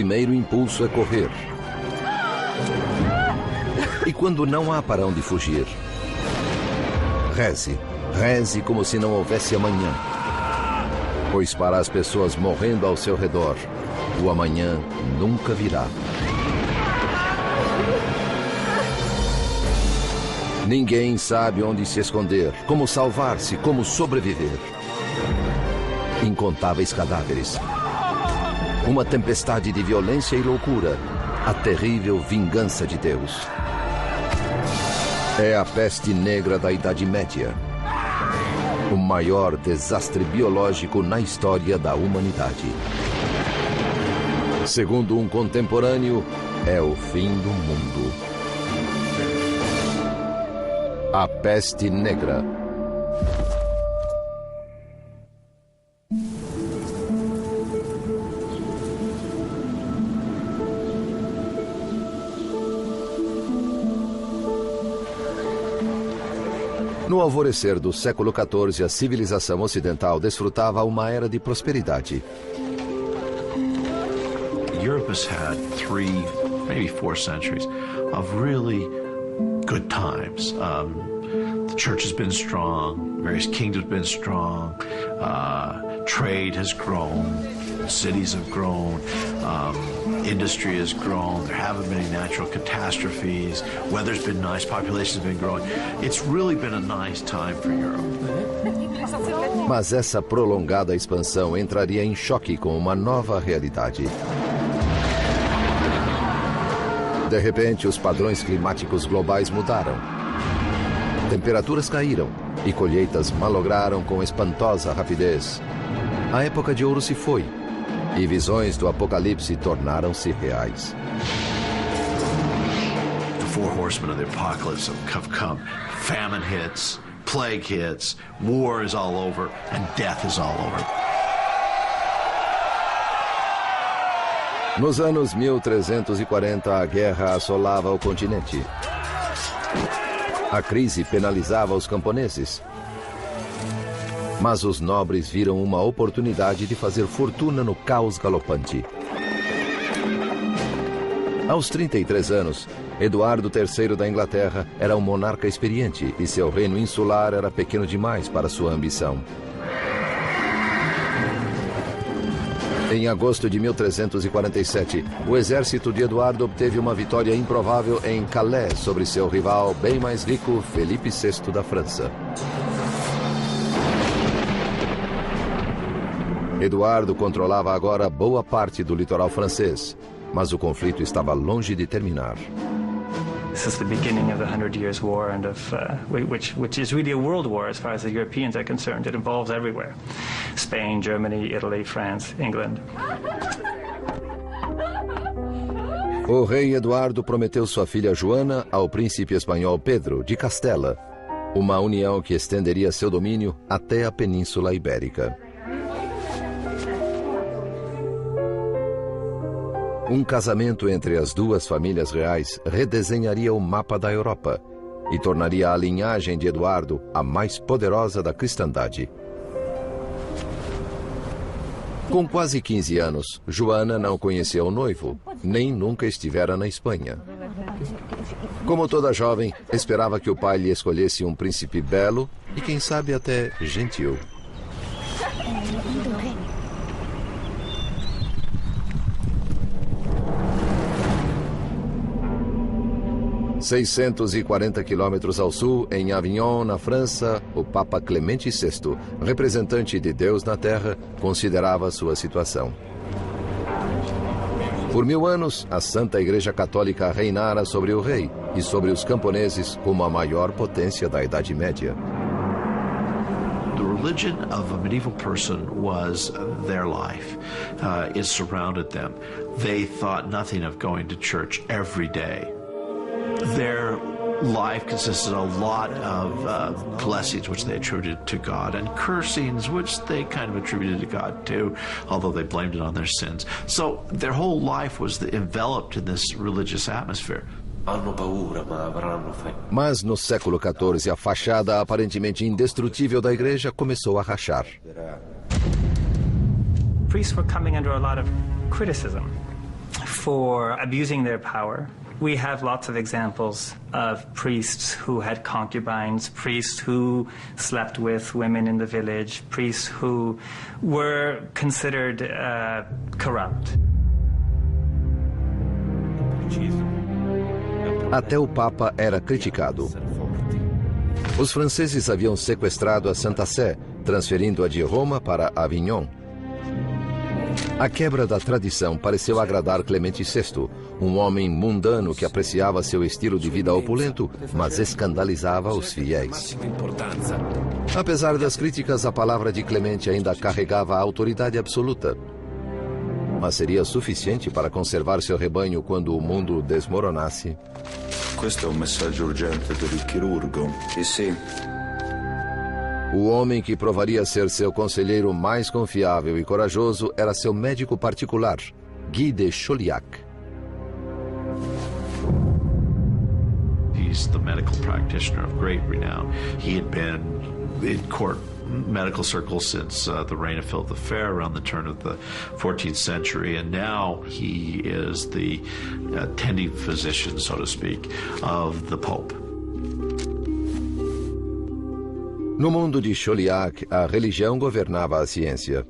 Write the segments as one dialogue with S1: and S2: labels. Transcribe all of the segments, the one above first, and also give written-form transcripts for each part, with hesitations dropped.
S1: primeiro impulso é correr. E quando não há para onde fugir, reze. Reze como se não houvesse amanhã. Pois para as pessoas morrendo ao seu redor, o amanhã nunca virá. Ninguém sabe onde se esconder, como salvar-se, como sobreviver. Incontáveis cadáveres. Uma tempestade de violência e loucura. A terrível vingança de Deus. É a peste negra da Idade Média. O maior desastre biológico na história da humanidade. Segundo um contemporâneo, é o fim do mundo. A peste negra. No alvorecer do século XIV, a civilização ocidental desfrutava uma era de prosperidade.
S2: Europe has had 3, maybe 4 centuries of really good times. The church has been strong, various kingdoms have been strong, trade has grown, cities have grown, industry has grown, there haven't been any natural catastrophes, weather's been nice, populations have been growing. It's really been a nice time for Europe.
S1: Mas essa prolongada expansão entraria em choque com uma nova realidade. De repente, os padrões climáticos globais mudaram. Temperaturas caíram e colheitas malograram com espantosa rapidez. A época de ouro se foi e visões do apocalipse tornaram-se reais.
S2: The 4 horsemen of the apocalypse have come. Famine hits, plague hits, war is all over, and death is all over.
S1: Nos anos 1340, a guerra assolava o continente. A crise penalizava os camponeses. Mas os nobres viram uma oportunidade de fazer fortuna no caos galopante. Aos 33 anos, Eduardo III da Inglaterra era um monarca experiente e seu reino insular era pequeno demais para sua ambição. Em agosto de 1347, o exército de Eduardo obteve uma vitória improvável em Calais sobre seu rival bem mais rico, Felipe VI da França. Eduardo controlava agora boa parte do litoral francês, mas o conflito estava longe de terminar.
S3: This is the beginning of the 100 Years' War, and which is really a world war as far as the Europeans are concerned. It involves everywhere: Spain, Germany, Italy, France, England.
S1: O rei Eduardo prometeu sua filha Joana ao príncipe espanhol Pedro de Castela, uma união que estenderia seu domínio até a Península Ibérica. Um casamento entre as duas famílias reais redesenharia o mapa da Europa e tornaria a linhagem de Eduardo a mais poderosa da cristandade. Com quase 15 anos, Joana não conhecia o noivo, nem nunca estivera na Espanha. Como toda jovem, esperava que o pai lhe escolhesse um príncipe belo e, quem sabe, até gentil. 640 quilômetros ao sul, em Avignon, na França, o Papa Clemente VI, representante de Deus na Terra, considerava sua situação. Por 1000 anos, a Santa Igreja Católica reinara sobre o rei e sobre os camponeses como a maior potência da Idade Média.
S2: The religion of a medieval person was their life. It surrounded them. They thought nothing of going to church every day. Their life consisted of a lot of blessings which they attributed to God and cursings which they kind of attributed to God too, although they blamed it on their sins. So their whole life was enveloped in this religious atmosphere.
S1: Mas no século XIV, a fachada aparentemente indestrutível da igreja começou a rachar.
S3: Priests were coming under a lot of criticism. for abusing their power. We have lots of examples of priests who had concubines, priests who slept with women in the village, priests who were considered corrupt.
S1: Até o Papa era criticado. Os franceses haviam sequestrado a Santa Sé, transferindo-a de Roma para Avignon. A quebra da tradição pareceu agradar Clemente VI, um homem mundano que apreciava seu estilo de vida opulento, mas escandalizava os fiéis. Apesar das críticas, a palavra de Clemente ainda carregava a autoridade absoluta. Mas seria suficiente para conservar seu rebanho quando o mundo desmoronasse?
S4: Questo è un messaggio urgente per il chirurgo. Sì.
S1: O homem que provaria ser seu conselheiro mais confiável e corajoso era seu médico particular, Guy de Chauliac.
S2: He's the medical practitioner of great renown. He had been in court medical circles since the reign of Philip the Fair around the turn of the 14th century, and now he is the attending physician, so to speak, of the Pope.
S1: No mundo de Chauliac, a religião governava a ciência.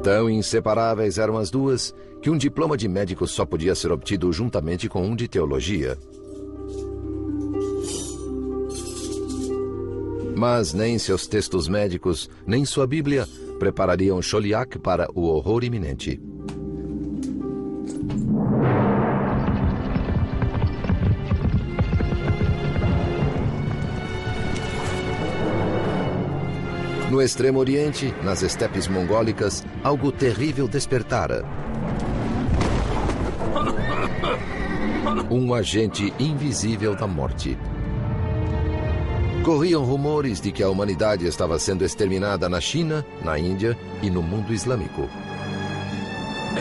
S1: Tão inseparáveis eram as duas que um diploma de médico só podia ser obtido juntamente com um de teologia. Mas nem seus textos médicos, nem sua Bíblia preparariam Chauliac para o horror iminente. No Extremo Oriente, nas estepes mongólicas, algo terrível despertara. Um agente invisível da morte. Corriam rumores de que a humanidade estava sendo exterminada na China, na Índia e no mundo islâmico.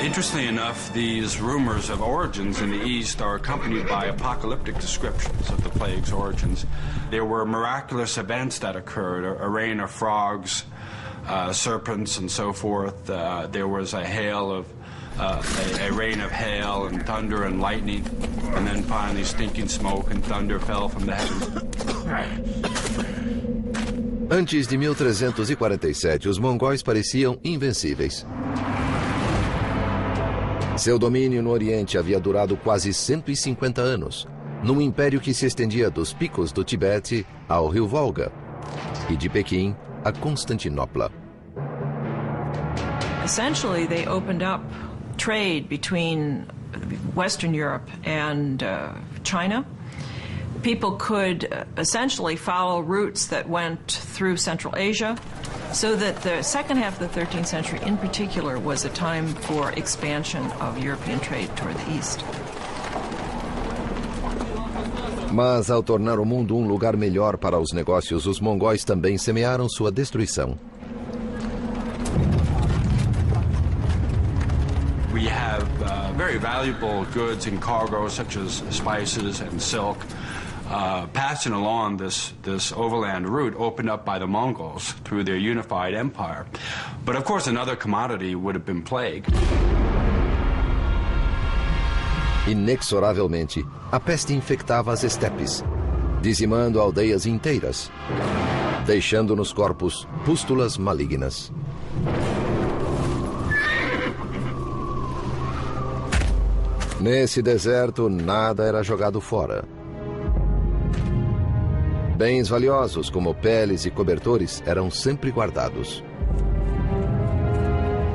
S5: Interestingly enough, these rumors of origins in the East are accompanied by apocalyptic descriptions of the plague's origins. There were miraculous events that occurred, a rain of frogs, serpents, and so forth. There was a rain of hail and thunder and lightning, and then finally stinking smoke and thunder fell from the heavens.
S1: Antes de 1347, os mongóis pareciam invencíveis. Seu domínio no Oriente havia durado quase 150 anos, num império que se estendia dos picos do Tibete ao rio Volga e de Pequim a Constantinopla.
S6: Essentially, they opened up trade between Western Europe and China. People could essentially follow routes that went through Central Asia, so that the second half of the 13th century in particular was a time for expansion of European trade toward the east.
S1: Mas ao tornar o mundo um lugar melhor para os negócios, os mongóis também semearam sua destruição.
S5: We have very valuable goods and cargo such as spices and silk. Passing along this overland route opened up by the Mongols through their unified empire. But of course another commodity would have been plague.
S1: Inexoravelmente, a peste infectava as estepes, dizimando aldeias inteiras, deixando nos corpos pústulas malignas. Nesse deserto, nada era jogado fora. Bens valiosos, como peles e cobertores, eram sempre guardados.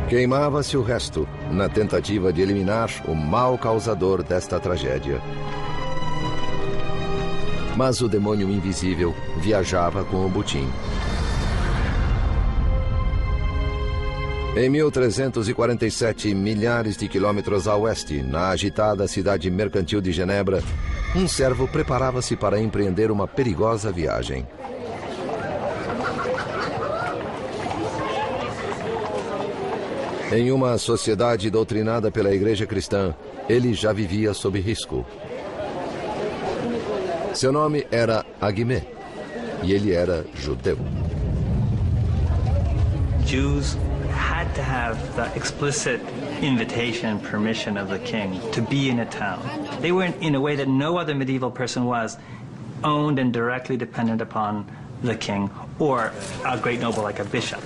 S1: Queimava-se o resto, na tentativa de eliminar o mal causador desta tragédia. Mas o demônio invisível viajava com o botim. Em 1347, milhares de quilômetros a oeste, na agitada cidade mercantil de Genebra, um servo preparava-se para empreender uma perigosa viagem. Em uma sociedade doutrinada pela Igreja Cristã, ele já vivia sob risco. Seu nome era Agimé, e ele era judeu.
S3: Jews had to have the explicit invitation and permission of the king to be in a town. They were, in a way that no other medieval person was, owned and directly dependent upon the king or a great noble like a bishop.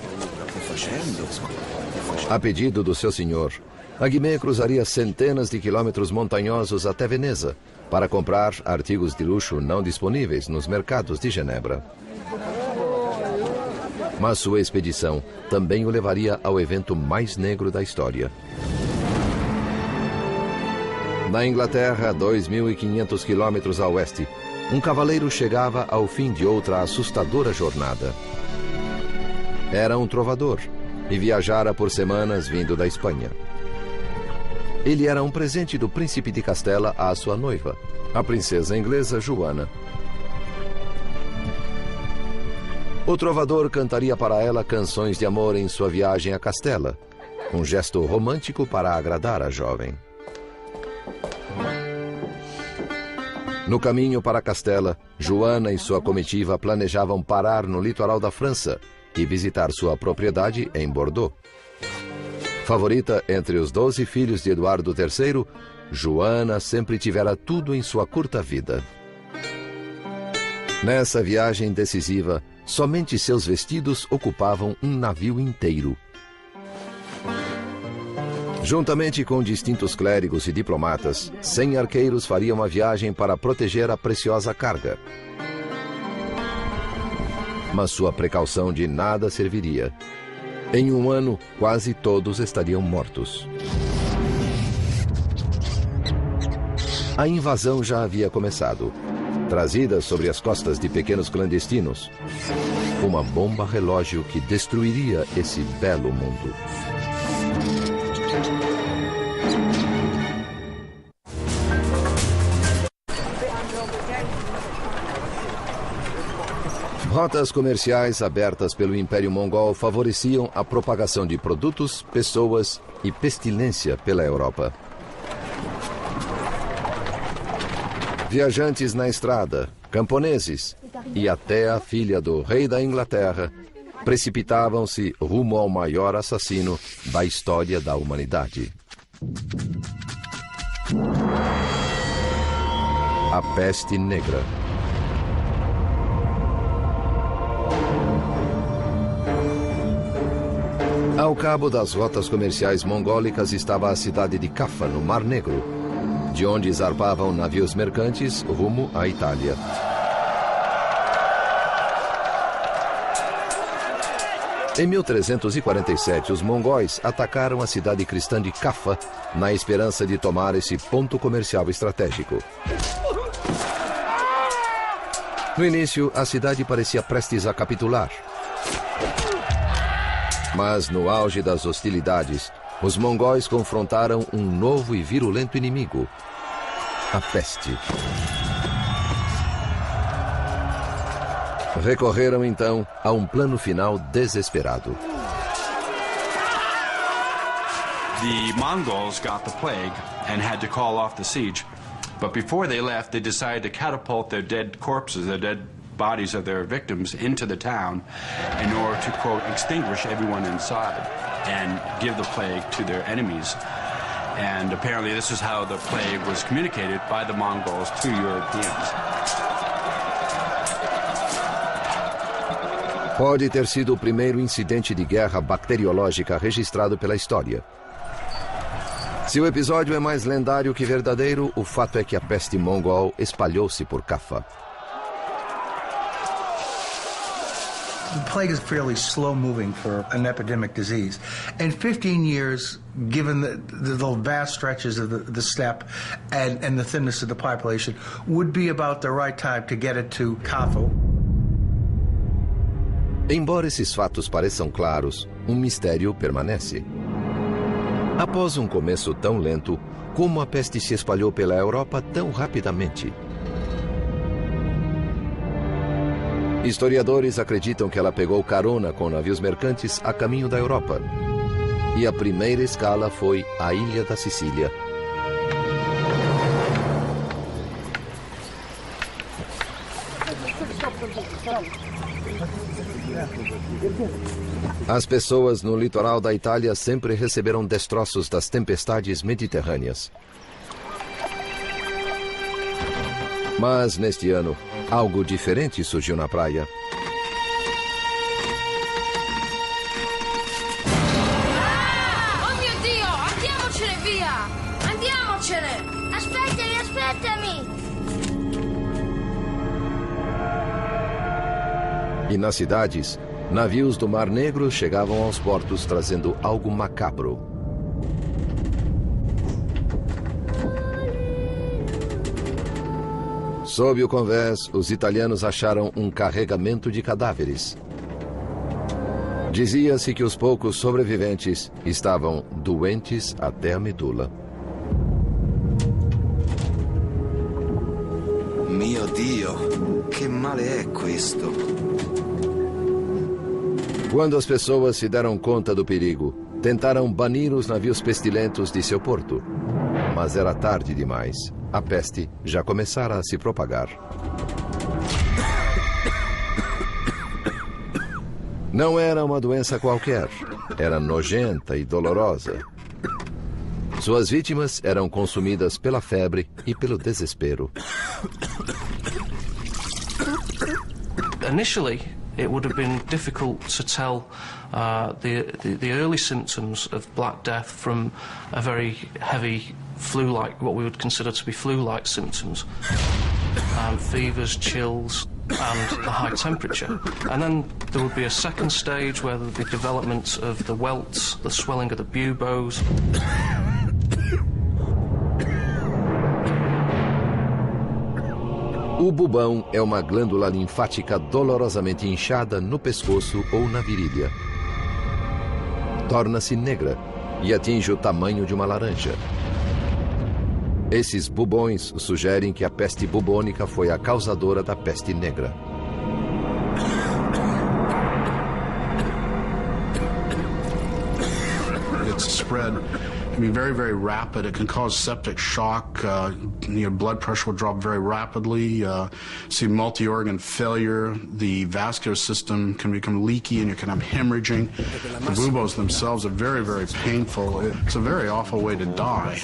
S1: A pedido do seu senhor, a Guimê cruzaria centenas de quilômetros montanhosos até Veneza para comprar artigos de luxo não disponíveis nos mercados de Genebra. Mas sua expedição também o levaria ao evento mais negro da história. Na Inglaterra, 2.500 quilômetros a oeste, um cavaleiro chegava ao fim de outra assustadora jornada. Era um trovador e viajara por semanas vindo da Espanha. Ele era um presente do príncipe de Castela à sua noiva, a princesa inglesa Joana. O trovador cantaria para ela canções de amor em sua viagem a Castela, um gesto romântico para agradar a jovem. No caminho para Castela, Joana e sua comitiva planejavam parar no litoral da França e visitar sua propriedade em Bordeaux. Favorita entre os 12 filhos de Eduardo III, Joana sempre tivera tudo em sua curta vida. Nessa viagem decisiva, somente seus vestidos ocupavam um navio inteiro. Juntamente com distintos clérigos e diplomatas, 100 arqueiros fariam a viagem para proteger a preciosa carga. Mas sua precaução de nada serviria. Em um ano, quase todos estariam mortos. A invasão já havia começado. Trazida sobre as costas de pequenos clandestinos, uma bomba relógio que destruiria esse belo mundo. Rotas comerciais abertas pelo Império Mongol favoreciam a propagação de produtos, pessoas e pestilência pela Europa. Viajantes na estrada, camponeses e até a filha do rei da Inglaterra precipitavam-se rumo ao maior assassino da história da humanidade. A Peste Negra. Ao cabo das rotas comerciais mongólicas estava a cidade de Caffa, no Mar Negro, de onde zarpavam navios mercantes rumo à Itália. Em 1347, os mongóis atacaram a cidade cristã de Caffa na esperança de tomar esse ponto comercial estratégico. No início, a cidade parecia prestes a capitular. Mas no auge das hostilidades, os mongóis confrontaram um novo e virulento inimigo, a peste. Recorreram então a um plano final desesperado.
S5: The Mongols got the plague and had to call off the siege. But before they left, they decided to catapult their dead corpses, their dead bodies of their victims, into the town in order to, quote, extinguish everyone inside and give the plague to their enemies. And apparently this is how the plague was communicated by the Mongols to Europeans.
S1: Pode ter sido o primeiro incidente de guerra bacteriológica registrado pela história. Se o episódio é mais lendário que verdadeiro, o fato é que a peste mongol espalhou-se por Caffa.
S7: The plague is fairly slow-moving for an epidemic disease. In 15 years, given the vast stretches of the steppe and the thinness of the population, would be about the right time to get it to Caffa.
S1: Embora esses fatos pareçam claros, um mistério permanece. Após um começo tão lento, como a peste se espalhou pela Europa tão rapidamente? Historiadores acreditam que ela pegou carona com navios mercantes a caminho da Europa. E a primeira escala foi a ilha da Sicília. As pessoas no litoral da Itália sempre receberam destroços das tempestades mediterrâneas. Mas, neste ano, algo diferente surgiu na praia.
S8: Oh mio Dio! Andiamocene via! Andiamocene! Aspettami, aspettami!
S1: E nas cidades, navios do Mar Negro chegavam aos portos trazendo algo macabro. Sob o convés, os italianos acharam um carregamento de cadáveres. Dizia-se que os poucos sobreviventes estavam doentes até a medula.
S4: Mio Dio, che male è questo?
S1: Quando as pessoas se deram conta do perigo, tentaram banir os navios pestilentos de seu porto. Mas era tarde demais. A peste já começara a se propagar. Não era uma doença qualquer. Era nojenta e dolorosa. Suas vítimas eram consumidas pela febre e pelo desespero.
S9: Initially, it would have been difficult to tell the early symptoms of Black Death from a very heavy flu-like, what we would consider to be flu-like symptoms. Fevers, chills, and the high temperature. And then there would be a second stage where there would be development of the welts, the swelling of the buboes.
S1: O bubão é uma glândula linfática dolorosamente inchada no pescoço ou na virilha. Torna-se negra e atinge o tamanho de uma laranja. Esses bubões sugerem que a peste bubônica foi a causadora da peste negra.
S10: It's spread can be very, very rapid. It can cause septic shock. Your blood pressure will drop very rapidly. See multi-organ failure. The vascular system can become leaky and you can have hemorrhaging. The buboes themselves are very, very painful. It's a very awful way to die.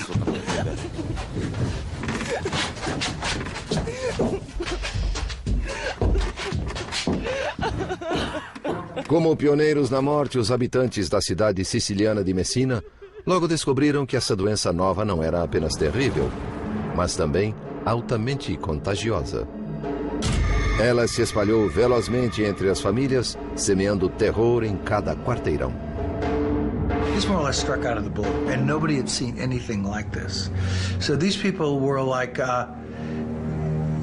S1: Como pioneiros na morte, os habitantes da cidade siciliana de Messina logo descobriram que essa doença nova não era apenas terrível, mas também altamente contagiosa. Ela se espalhou velozmente entre as famílias, semeando terror em cada quarteirão.
S7: This more or less struck out of the blue, and nobody had seen anything like this. So these people were like,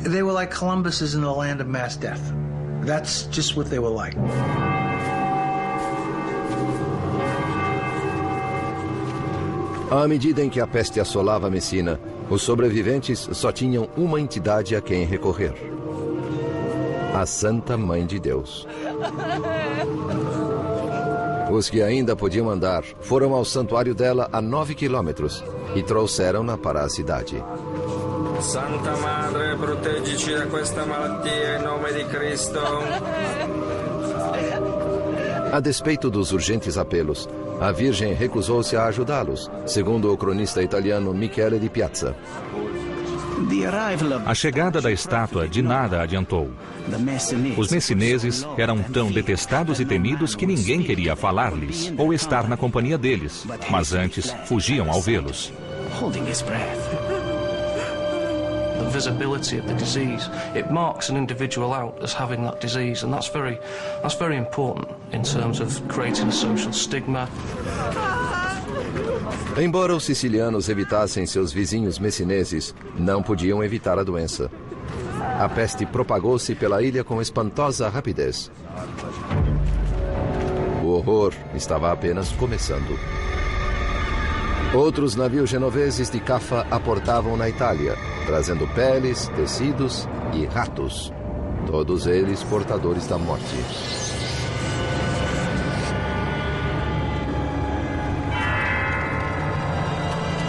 S7: they were like Columbus in the land of mass death. That's just what they were like.
S1: À medida em que a peste assolava Messina, os sobreviventes só tinham uma entidade a quem recorrer: a Santa Mãe de Deus. Os que ainda podiam andar foram ao santuário dela a 9 quilômetros e trouxeram-na para a cidade.
S11: Santa Madre, proteggici da questa malattia em nome di Cristo.
S1: A despeito dos urgentes apelos, a Virgem recusou-se a ajudá-los, segundo o cronista italiano Michele di Piazza.
S12: A chegada da estátua de nada adiantou. Os messineses eram tão detestados e temidos que ninguém queria falar-lhes ou estar na companhia deles, mas antes fugiam ao vê-los.
S9: The visibility of the disease, it marks an individual out as having that disease, and that's very important in terms of creating a social stigma.
S1: Embora os sicilianos evitassem seus vizinhos messineses, não podiam evitar a doença. A peste propagou-se pela ilha com espantosa rapidez. O horror estava apenas começando. Outros navios genoveses de Caffa aportavam na Itália, trazendo peles, tecidos e ratos, todos eles portadores da morte.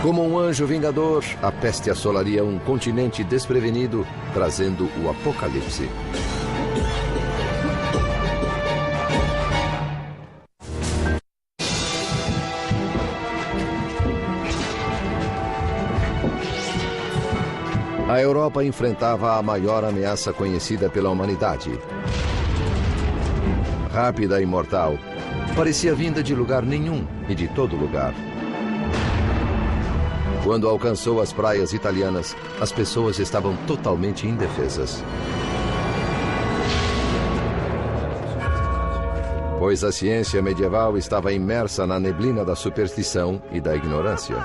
S1: Como um anjo vingador, a peste assolaria um continente desprevenido, trazendo o apocalipse. A Europa enfrentava a maior ameaça conhecida pela humanidade. Rápida e mortal, parecia vinda de lugar nenhum e de todo lugar. Quando alcançou as praias italianas, as pessoas estavam totalmente indefesas. Pois a ciência medieval estava imersa na neblina da superstição e da ignorância.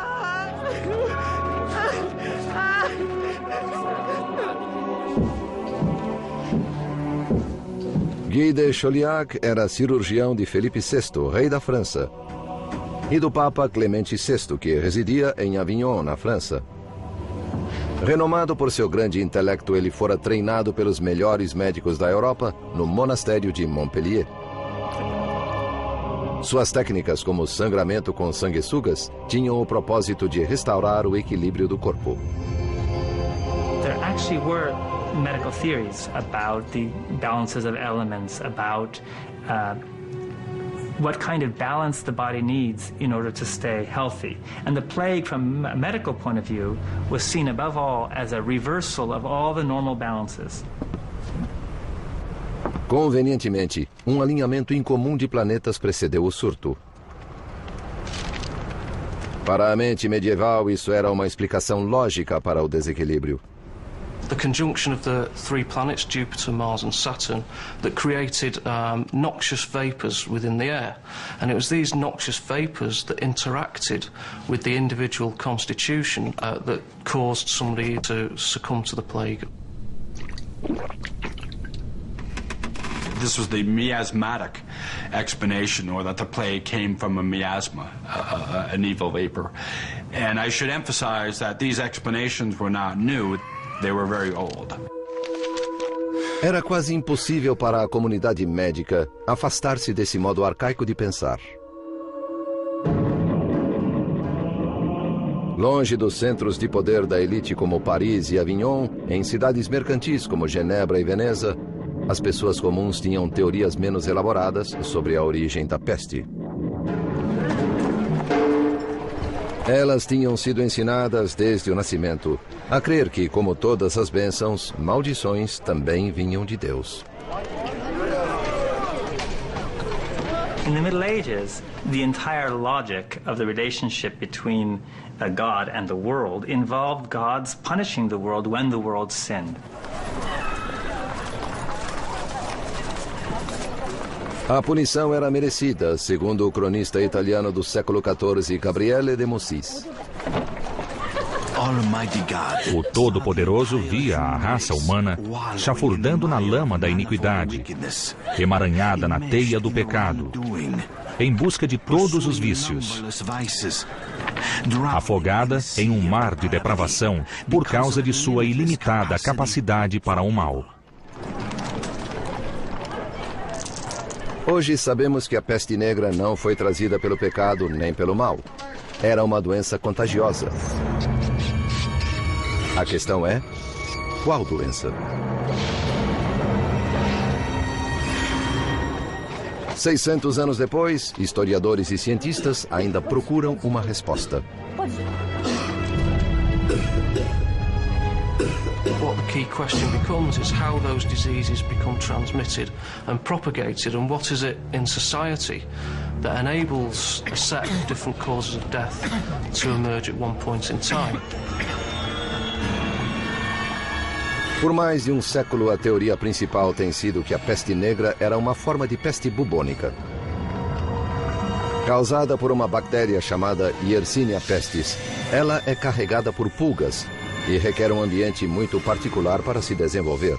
S1: Guy de Chauliac era cirurgião de Felipe VI, rei da França, e do Papa Clemente VI, que residia em Avignon, na França. Renomado por seu grande intelecto, ele fora treinado pelos melhores médicos da Europa no monastério de Montpellier. Suas técnicas, como sangramento com sanguessugas, tinham o propósito de restaurar o equilíbrio do corpo.
S3: There actually were medical theories about the balances of elements, about what kind of balance the body needs in order to stay healthy. And the plague, from a medical point of view, was seen above all as a reversal of all the normal balances.
S1: Convenientemente, um alinhamento incomum de planetas precedeu o surto. Para a mente medieval, isso era uma explicação lógica para o desequilíbrio.
S9: The conjunction of the three planets, Jupiter, Mars and Saturn, that created noxious vapors within the air. And it was these noxious vapors that interacted with the individual constitution that caused somebody to succumb to the plague.
S5: This was the miasmatic explanation, or that the plague came from a miasma, an evil vapor. And I should emphasize that these explanations were not new. They were very old.
S1: Era quase impossível para a comunidade médica afastar-se desse modo arcaico de pensar. Longe dos centros de poder da elite como Paris e Avignon, em cidades mercantis como Genebra e Veneza, as pessoas comuns tinham teorias menos elaboradas sobre a origem da peste. Elas tinham sido ensinadas desde o nascimento a crer que, como todas as bênçãos, maldições também vinham de Deus.
S3: In the Middle Ages, the entire logic of the relationship between God and the world involved gods punishing the world when the world sinned.
S1: A punição era merecida, segundo o cronista italiano do século XIV, Gabriele de Mussis.
S12: O Todo-Poderoso via a raça humana chafurdando na lama da iniquidade, emaranhada na teia do pecado, em busca de todos os vícios, afogada em um mar de depravação por causa de sua ilimitada capacidade para o mal.
S1: Hoje sabemos que a peste negra não foi trazida pelo pecado nem pelo mal. Era uma doença contagiosa. A questão é, qual doença? 600 anos depois, historiadores e cientistas ainda procuram uma resposta.
S9: What the key question becomes is how those diseases become transmitted and propagated, and what is it in society that enables a set of different causes of death to emerge at one point in time.
S1: Por mais de um século, a teoria principal tem sido que a peste negra era uma forma de peste bubônica, causada por uma bactéria chamada Yersinia pestis. Ela é carregada por pulgas e requer um ambiente muito particular para se desenvolver.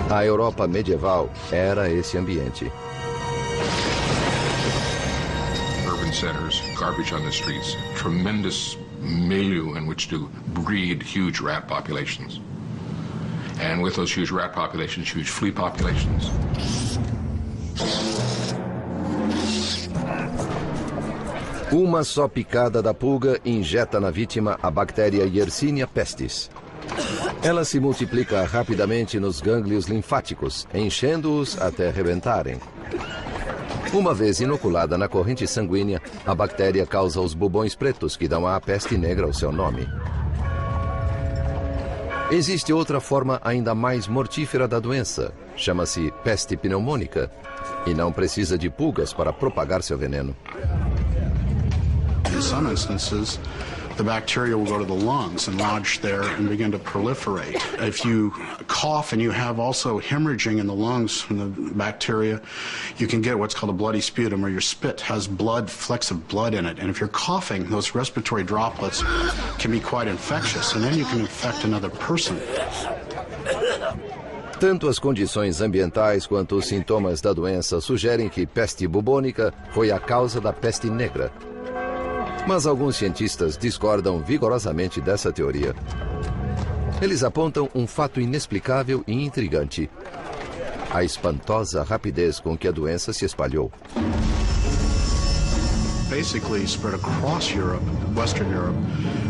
S1: A Europa medieval era esse ambiente.
S13: Urban centers, garbage on the streets, tremendous milieu in which to breed huge rat populations. And with those huge rat populations, huge flea populations.
S1: Uma só picada da pulga injeta na vítima a bactéria Yersinia pestis. Ela se multiplica rapidamente nos gânglios linfáticos, enchendo-os até rebentarem. Uma vez inoculada na corrente sanguínea, a bactéria causa os bubões pretos que dão à peste negra o seu nome. Existe outra forma ainda mais mortífera da doença. Chama-se peste pneumônica e não precisa de pulgas para propagar seu veneno.
S10: In some instances, the bacteria will go to the lungs and lodge there and begin to proliferate. If you cough and you have also hemorrhaging in the lungs from the bacteria, you can get what's called a bloody sputum, or your spit has blood, flecks of blood in it. And if you're coughing, those respiratory droplets can be quite infectious, and then you can infect another person.
S1: Tanto as condições ambientais quanto os sintomas da doença sugerem que peste bubônica foi a causa da peste negra. Mas alguns cientistas discordam vigorosamente dessa teoria. Eles apontam um fato inexplicável e intrigante: a espantosa rapidez com que a doença se espalhou.
S10: Basically spread across Europe, Western Europe,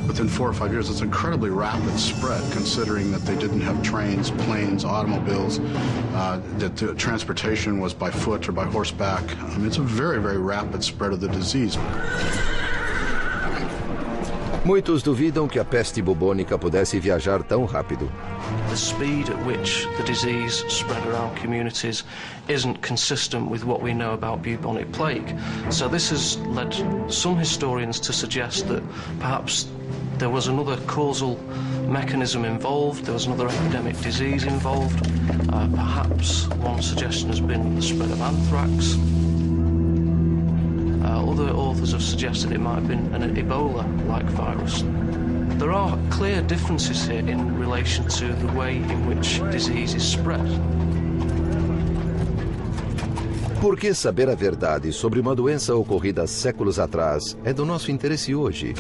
S10: within 4 or 5 years. It's incredibly rapid spread, considering that they didn't have trains, planes, automobiles, that the transportation was by foot or by horseback. I mean, it's a very, very rapid spread of the disease.
S1: Muitos duvidam que a peste bubônica pudesse viajar tão rápido.
S9: The speed at which the disease spread around communities isn't consistent with what we know about bubonic plague. So this has led some historians to suggest that perhaps there was another causal mechanism involved, there was another epidemic disease involved. Perhaps one suggestion has been the spread of anthrax. Other authors have suggested it might have been an Ebola-like virus. There are clear differences here in relation to the way in which disease is spread.
S1: Por que saber a verdade sobre uma doença ocorrida séculos atrás é do nosso interesse hoje?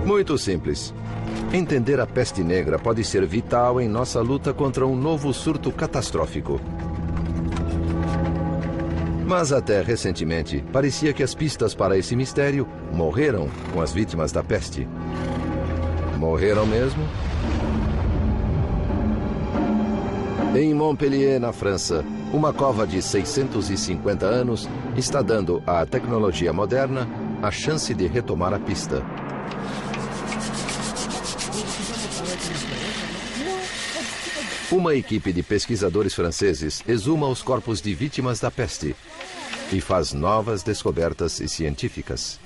S1: Muito simples. Entender a peste negra pode ser vital em nossa luta contra um novo surto catastrófico. Mas até recentemente, parecia que as pistas para esse mistério morreram com as vítimas da peste. Morreram mesmo? Em Montpellier, na França, uma cova de 650 anos está dando à tecnologia moderna a chance de retomar a pista. Uma equipe de pesquisadores franceses exuma os corpos de vítimas da peste e faz novas descobertas científicas.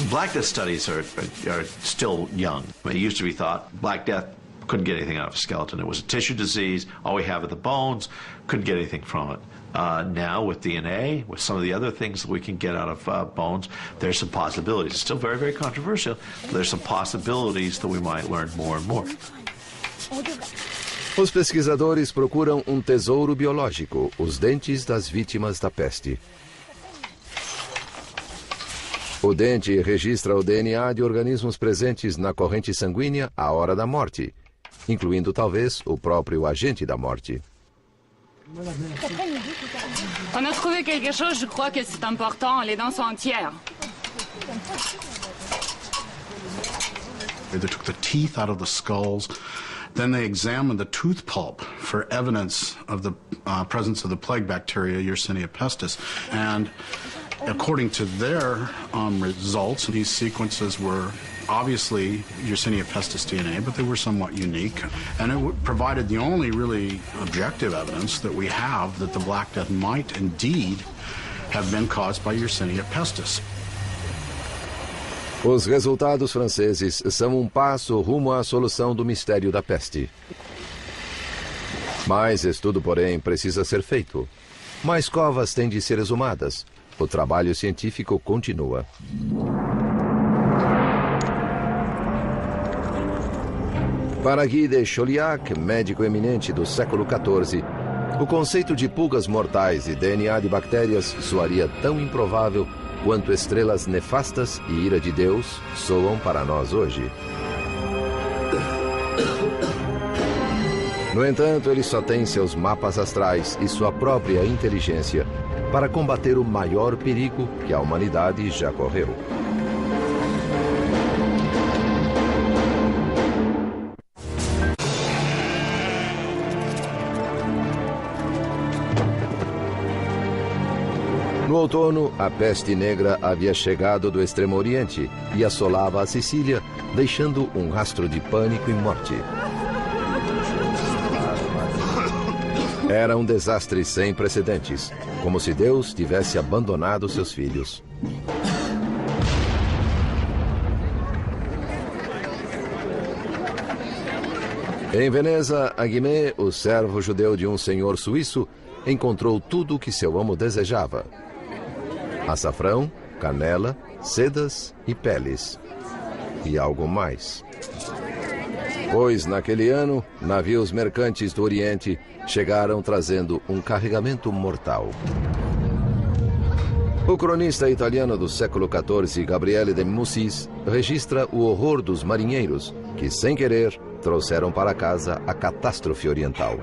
S2: Black Death studies are still young. It used to be thought Black Death couldn't get anything out of a skeleton. It was a tissue disease. All we have are the bones. Couldn't get anything from it. Now with DNA, with some of the other things that we can get out of bones, there's some possibilities. It's still very, very controversial, but there's some possibilities that we might learn more and more.
S1: Os pesquisadores procuram um tesouro biológico, os dentes das vítimas da peste. O dente registra o DNA de organismos presentes na corrente sanguínea à hora da morte, incluindo talvez o próprio agente da morte.
S14: On a trouvé quelque chose, je crois que c'est important. Les dents sont entières.
S10: They took the teeth out of the skulls. Then they examined the tooth pulp for evidence of the presence of the plague bacteria, Yersinia pestis. And according to their results, these sequences were obviously Yersinia pestis DNA, but they were somewhat unique. And it provided the only really objective evidence that we have that the Black Death might indeed have been caused by Yersinia pestis.
S1: Os resultados franceses são um passo rumo à solução do mistério da peste. Mais estudo, porém, precisa ser feito. Mais covas têm de ser exumadas. O trabalho científico continua. Para Guy de Chauliac, médico eminente do século XIV, o conceito de pulgas mortais e DNA de bactérias soaria tão improvável quanto estrelas nefastas e ira de Deus soam para nós hoje. No entanto, ele só tem seus mapas astrais e sua própria inteligência para combater o maior perigo que a humanidade já correu. No No outono, a peste negra havia chegado do Extremo Oriente e assolava a Sicília, deixando um rastro de pânico e morte. Era um desastre sem precedentes, como se Deus tivesse abandonado seus filhos. Em Veneza, Aguimé, o servo judeu de um senhor suíço, encontrou tudo o que seu amo desejava: açafrão, canela, sedas e peles. E algo mais. Pois, naquele ano, navios mercantes do Oriente chegaram trazendo um carregamento mortal. O cronista italiano do século XIV, Gabriele de Mussis, registra o horror dos marinheiros que, sem querer, trouxeram para casa a catástrofe oriental.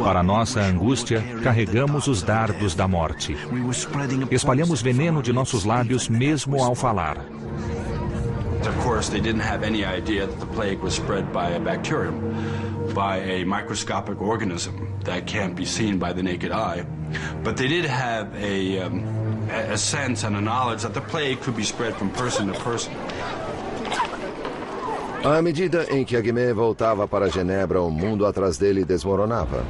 S12: Para nossa angústia, carregamos os dardos da morte. Espalhamos veneno de nossos lábios mesmo ao falar.
S5: Of course, they didn't have any idea that the plague was spread by a bacterium, by a microscopic organism that can't be seen by the naked eye. But they did have a sense and a knowledge that the plague could be spread from person to person.
S1: À medida em que Aguimé voltava para Genebra, o mundo atrás dele desmoronava.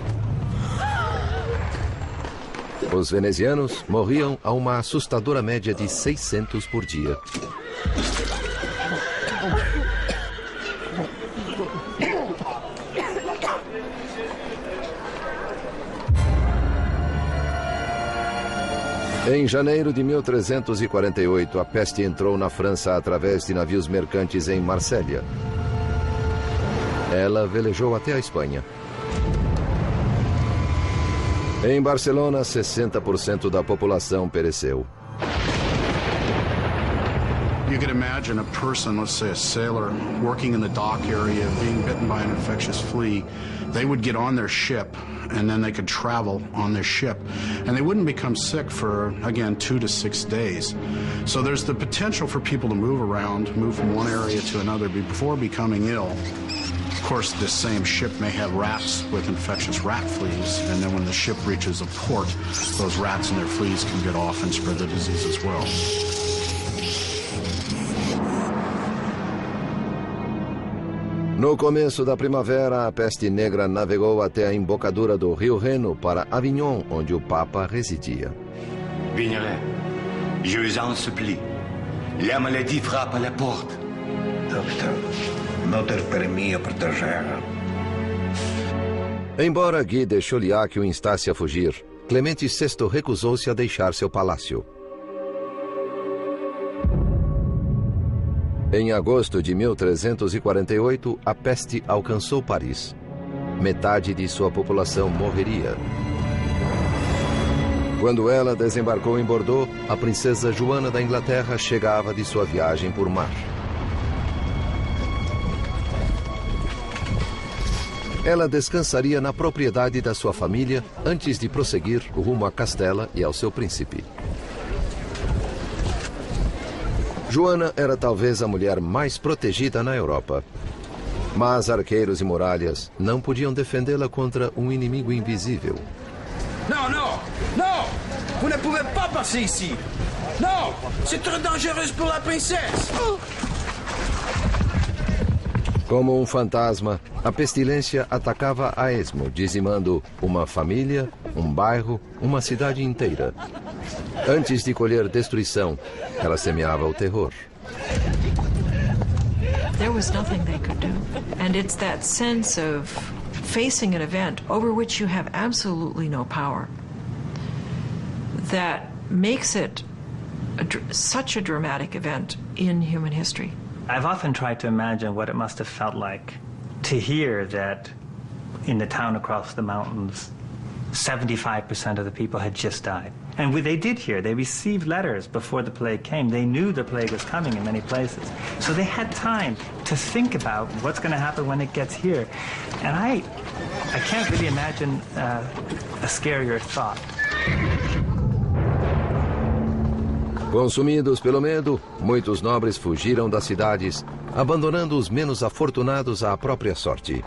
S1: Os venezianos morriam a uma assustadora média de 600 por dia. Em janeiro de 1348, a peste entrou na França através de navios mercantes em Marsella. Ela velejou até a Espanha. Em Barcelona, 60% da população pereceu.
S10: You could imagine a person, let's say a sailor, working in the dock area, being bitten by an infectious flea. They would get on their ship, and then they could travel on their ship. And they wouldn't become sick for, again, 2 to 6 days. So there's the potential for people to move around, move from one area to another before becoming ill. Of course, this same ship may have rats with infectious rat fleas, and then when the ship reaches a port, those rats and their fleas can get off and spread the disease as well.
S1: No começo da primavera, a peste negra navegou até a embocadura do rio Reno para Avignon, onde o Papa residia.
S15: Vignelet, je vous en supplie. La maladie frappe à la porte.
S16: Doctor, notre permis proteger.
S1: Embora Guy de Chauliac o instasse a fugir, Clemente VI recusou-se a deixar seu palácio. Em agosto de 1348, a peste alcançou Paris. Metade de sua população morreria. Quando ela desembarcou em Bordeaux, a princesa Joana da Inglaterra chegava de sua viagem por mar. Ela descansaria na propriedade da sua família antes de prosseguir rumo a Castela e ao seu príncipe. Joana era talvez a mulher mais protegida na Europa. Mas arqueiros e muralhas não podiam defendê-la contra um inimigo invisível.
S17: Non, non, non! Vous ne pouvez pas passer ici! Non! C'est trop dangereux pour la princesse!
S1: Como um fantasma, a pestilência atacava a esmo, dizimando uma família, um bairro, uma cidade inteira. Antes de colher destruição, ela semeava o terror.
S6: There was nothing they could do. And it's that sense of facing an event over which you have absolutely no power that makes it such a dramatic event in human history.
S3: I've often tried to imagine what it must have felt like to hear that in the town across the mountains, 75% of the people had just died. And they did hear, they received letters before the plague came. They knew the plague was coming in many places. So they had time to think about what's going to happen when it gets here. And I can't really imagine a scarier thought.
S1: Consumidos pelo medo, muitos nobres fugiram das cidades, abandonando os menos afortunados à própria sorte.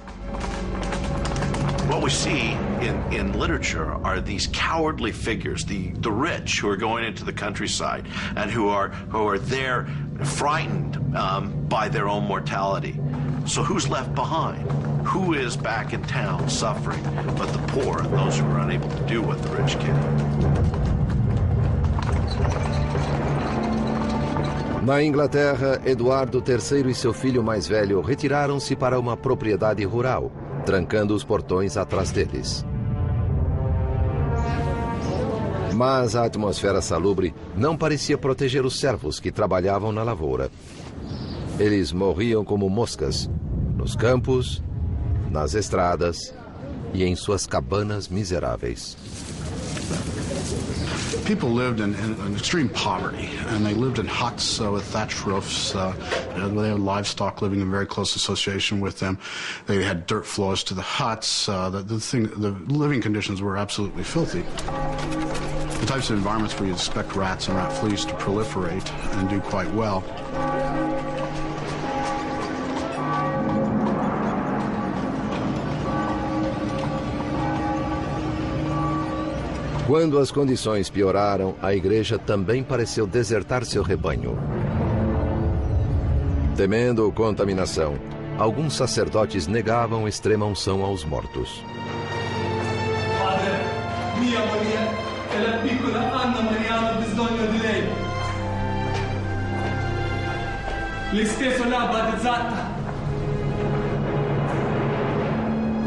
S15: What
S2: we see in literature are these cowardly figures, the rich who are going into the countryside and who are there frightened by their own mortality. So who's left behind? Who is back in town suffering but the poor and those who are unable to do what the rich can?
S1: Na Inglaterra, Eduardo III e seu filho mais velho retiraram-se para uma propriedade rural, trancando os portões atrás deles. Mas a atmosfera salubre não parecia proteger os servos que trabalhavam na lavoura. Eles morriam como moscas, nos campos, nas estradas e em suas cabanas miseráveis.
S10: People lived in extreme poverty, and they lived in huts with thatched roofs. They had livestock living in very close association with them. They had dirt floors to the huts. The living conditions were absolutely filthy. The types of environments where you expect rats and rat fleas to proliferate and do quite well.
S1: Quando as condições pioraram, a igreja também pareceu desertar seu rebanho. Temendo contaminação, alguns sacerdotes negavam extrema unção aos mortos.
S18: Padre, mia moglie e la piccola Anna Maria hanno bisogno di lei. Lei stesso l'ha battezzata.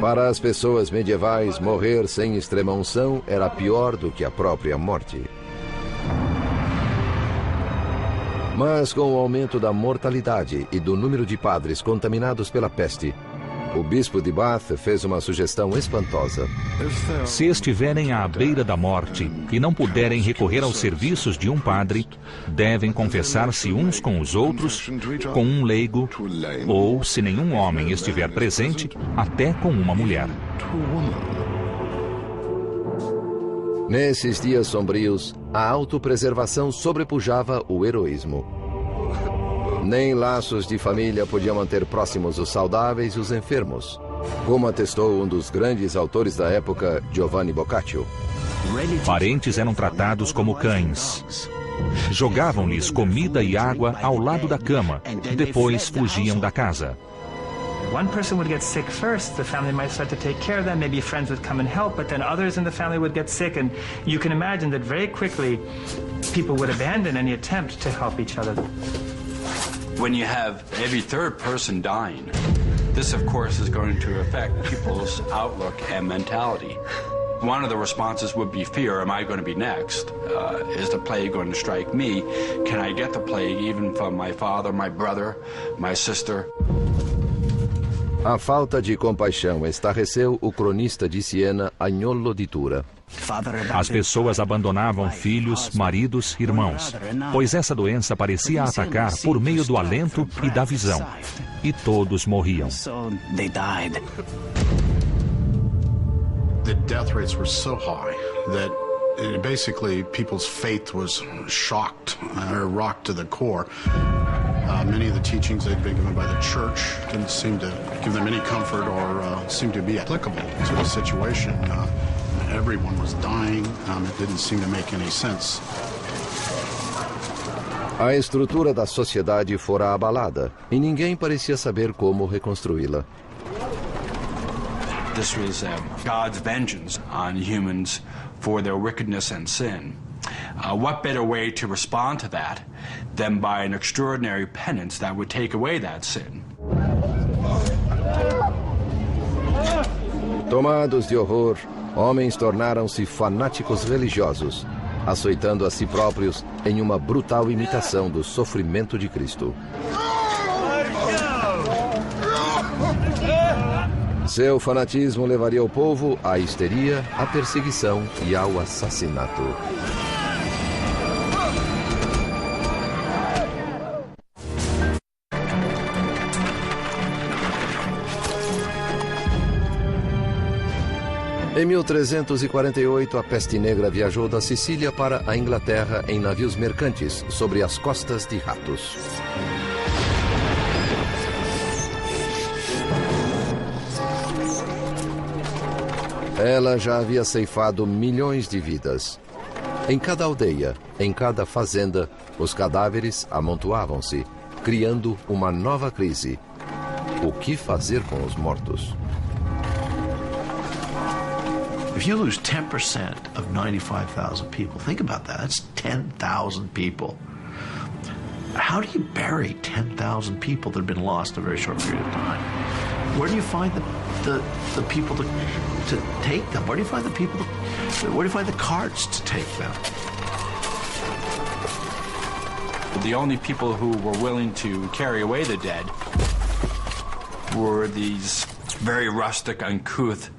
S1: Para as pessoas medievais, morrer sem extrema unção era pior do que a própria morte. Mas com o aumento da mortalidade e do número de padres contaminados pela peste, o bispo de Bath fez uma sugestão espantosa.
S12: Se estiverem à beira da morte e não puderem recorrer aos serviços de um padre, devem confessar-se uns com os outros, com um leigo, ou, se nenhum homem estiver presente, até com uma mulher.
S1: Nesses dias sombrios, a autopreservação sobrepujava o heroísmo. Nem laços de família podiam manter próximos os saudáveis e os enfermos, como atestou um dos grandes autores da época, Giovanni Boccaccio.
S12: Parentes eram tratados como cães. Jogavam-lhes comida e água ao lado da cama, depois fugiam da casa.
S3: One person would get sick first, the family might start to take care of them, maybe friends would come and help, but then others in the family would get sick, and you can imagine that very quickly people would abandon any attempt to help each other.
S5: When you have every third person dying, this of course is going to affect people's outlook and mentality. One of the responses would be fear. Am I going to be next? Is the plague going to strike me? Can I get the plague even from my father, my brother, my sister?
S1: A falta de compaixão estarreceu o cronista de Siena, Agnolo di Tura.
S12: As pessoas abandonavam filhos, maridos, irmãos, pois essa doença parecia atacar por meio do alento e da visão. E todos morriam.
S10: The death rates were so high that basically people's faith was shocked or rocked to the core. Many of the teachings they'd been given by the church didn't seem to give them any comfort or seem to be applicable to the situation. Everyone was dying. It didn't seem to make any sense.
S1: A estrutura da sociedade fora abalada e ninguém parecia saber como reconstruí-la.
S5: This was God's vengeance on humans for their wickedness and sin. What better way to respond to that than by an extraordinary penance that would take away that sin?
S1: Tomados de horror, homens tornaram-se fanáticos religiosos, açoitando a si próprios em uma brutal imitação do sofrimento de Cristo. Seu fanatismo levaria o povo à histeria, à perseguição e ao assassinato. Em 1348, a peste negra viajou da Sicília para a Inglaterra em navios mercantes sobre as costas de ratos. Ela já havia ceifado milhões de vidas. Em cada aldeia, em cada fazenda, os cadáveres amontoavam-se, criando uma nova crise. O que fazer com os mortos?
S2: If you lose 10% of 95,000 people, think about that. That's 10,000 people. How do you bury 10,000 people that have been lost in a very short period of time? Where do you find the people to take them? Where do you find the people? Where do you find the carts to take them?
S5: The only people who were willing to carry away the dead were these very rustic, uncouth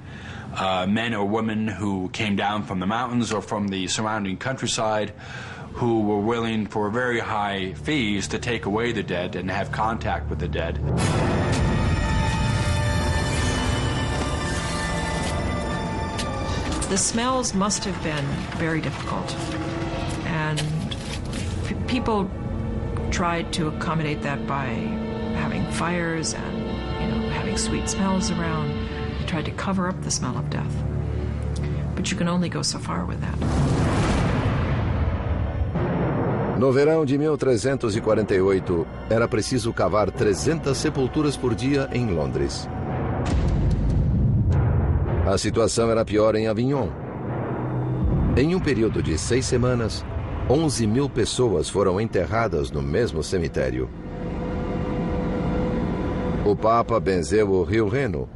S5: men or women who came down from the mountains or from the surrounding countryside, who were willing for very high fees to take away the dead and have contact with the dead.
S6: The smells must have been very difficult, and people tried to accommodate that by having fires and, having sweet smells around. They tried to cover up the smell of death, but you can only go so far with that.
S1: No verão de 1348, era preciso cavar 300 sepulturas por dia em Londres. A situação era pior em Avignon. Em um período de 6 semanas, 11.000 pessoas foram enterradas no mesmo cemitério. O Papa benzeu o rio Reno.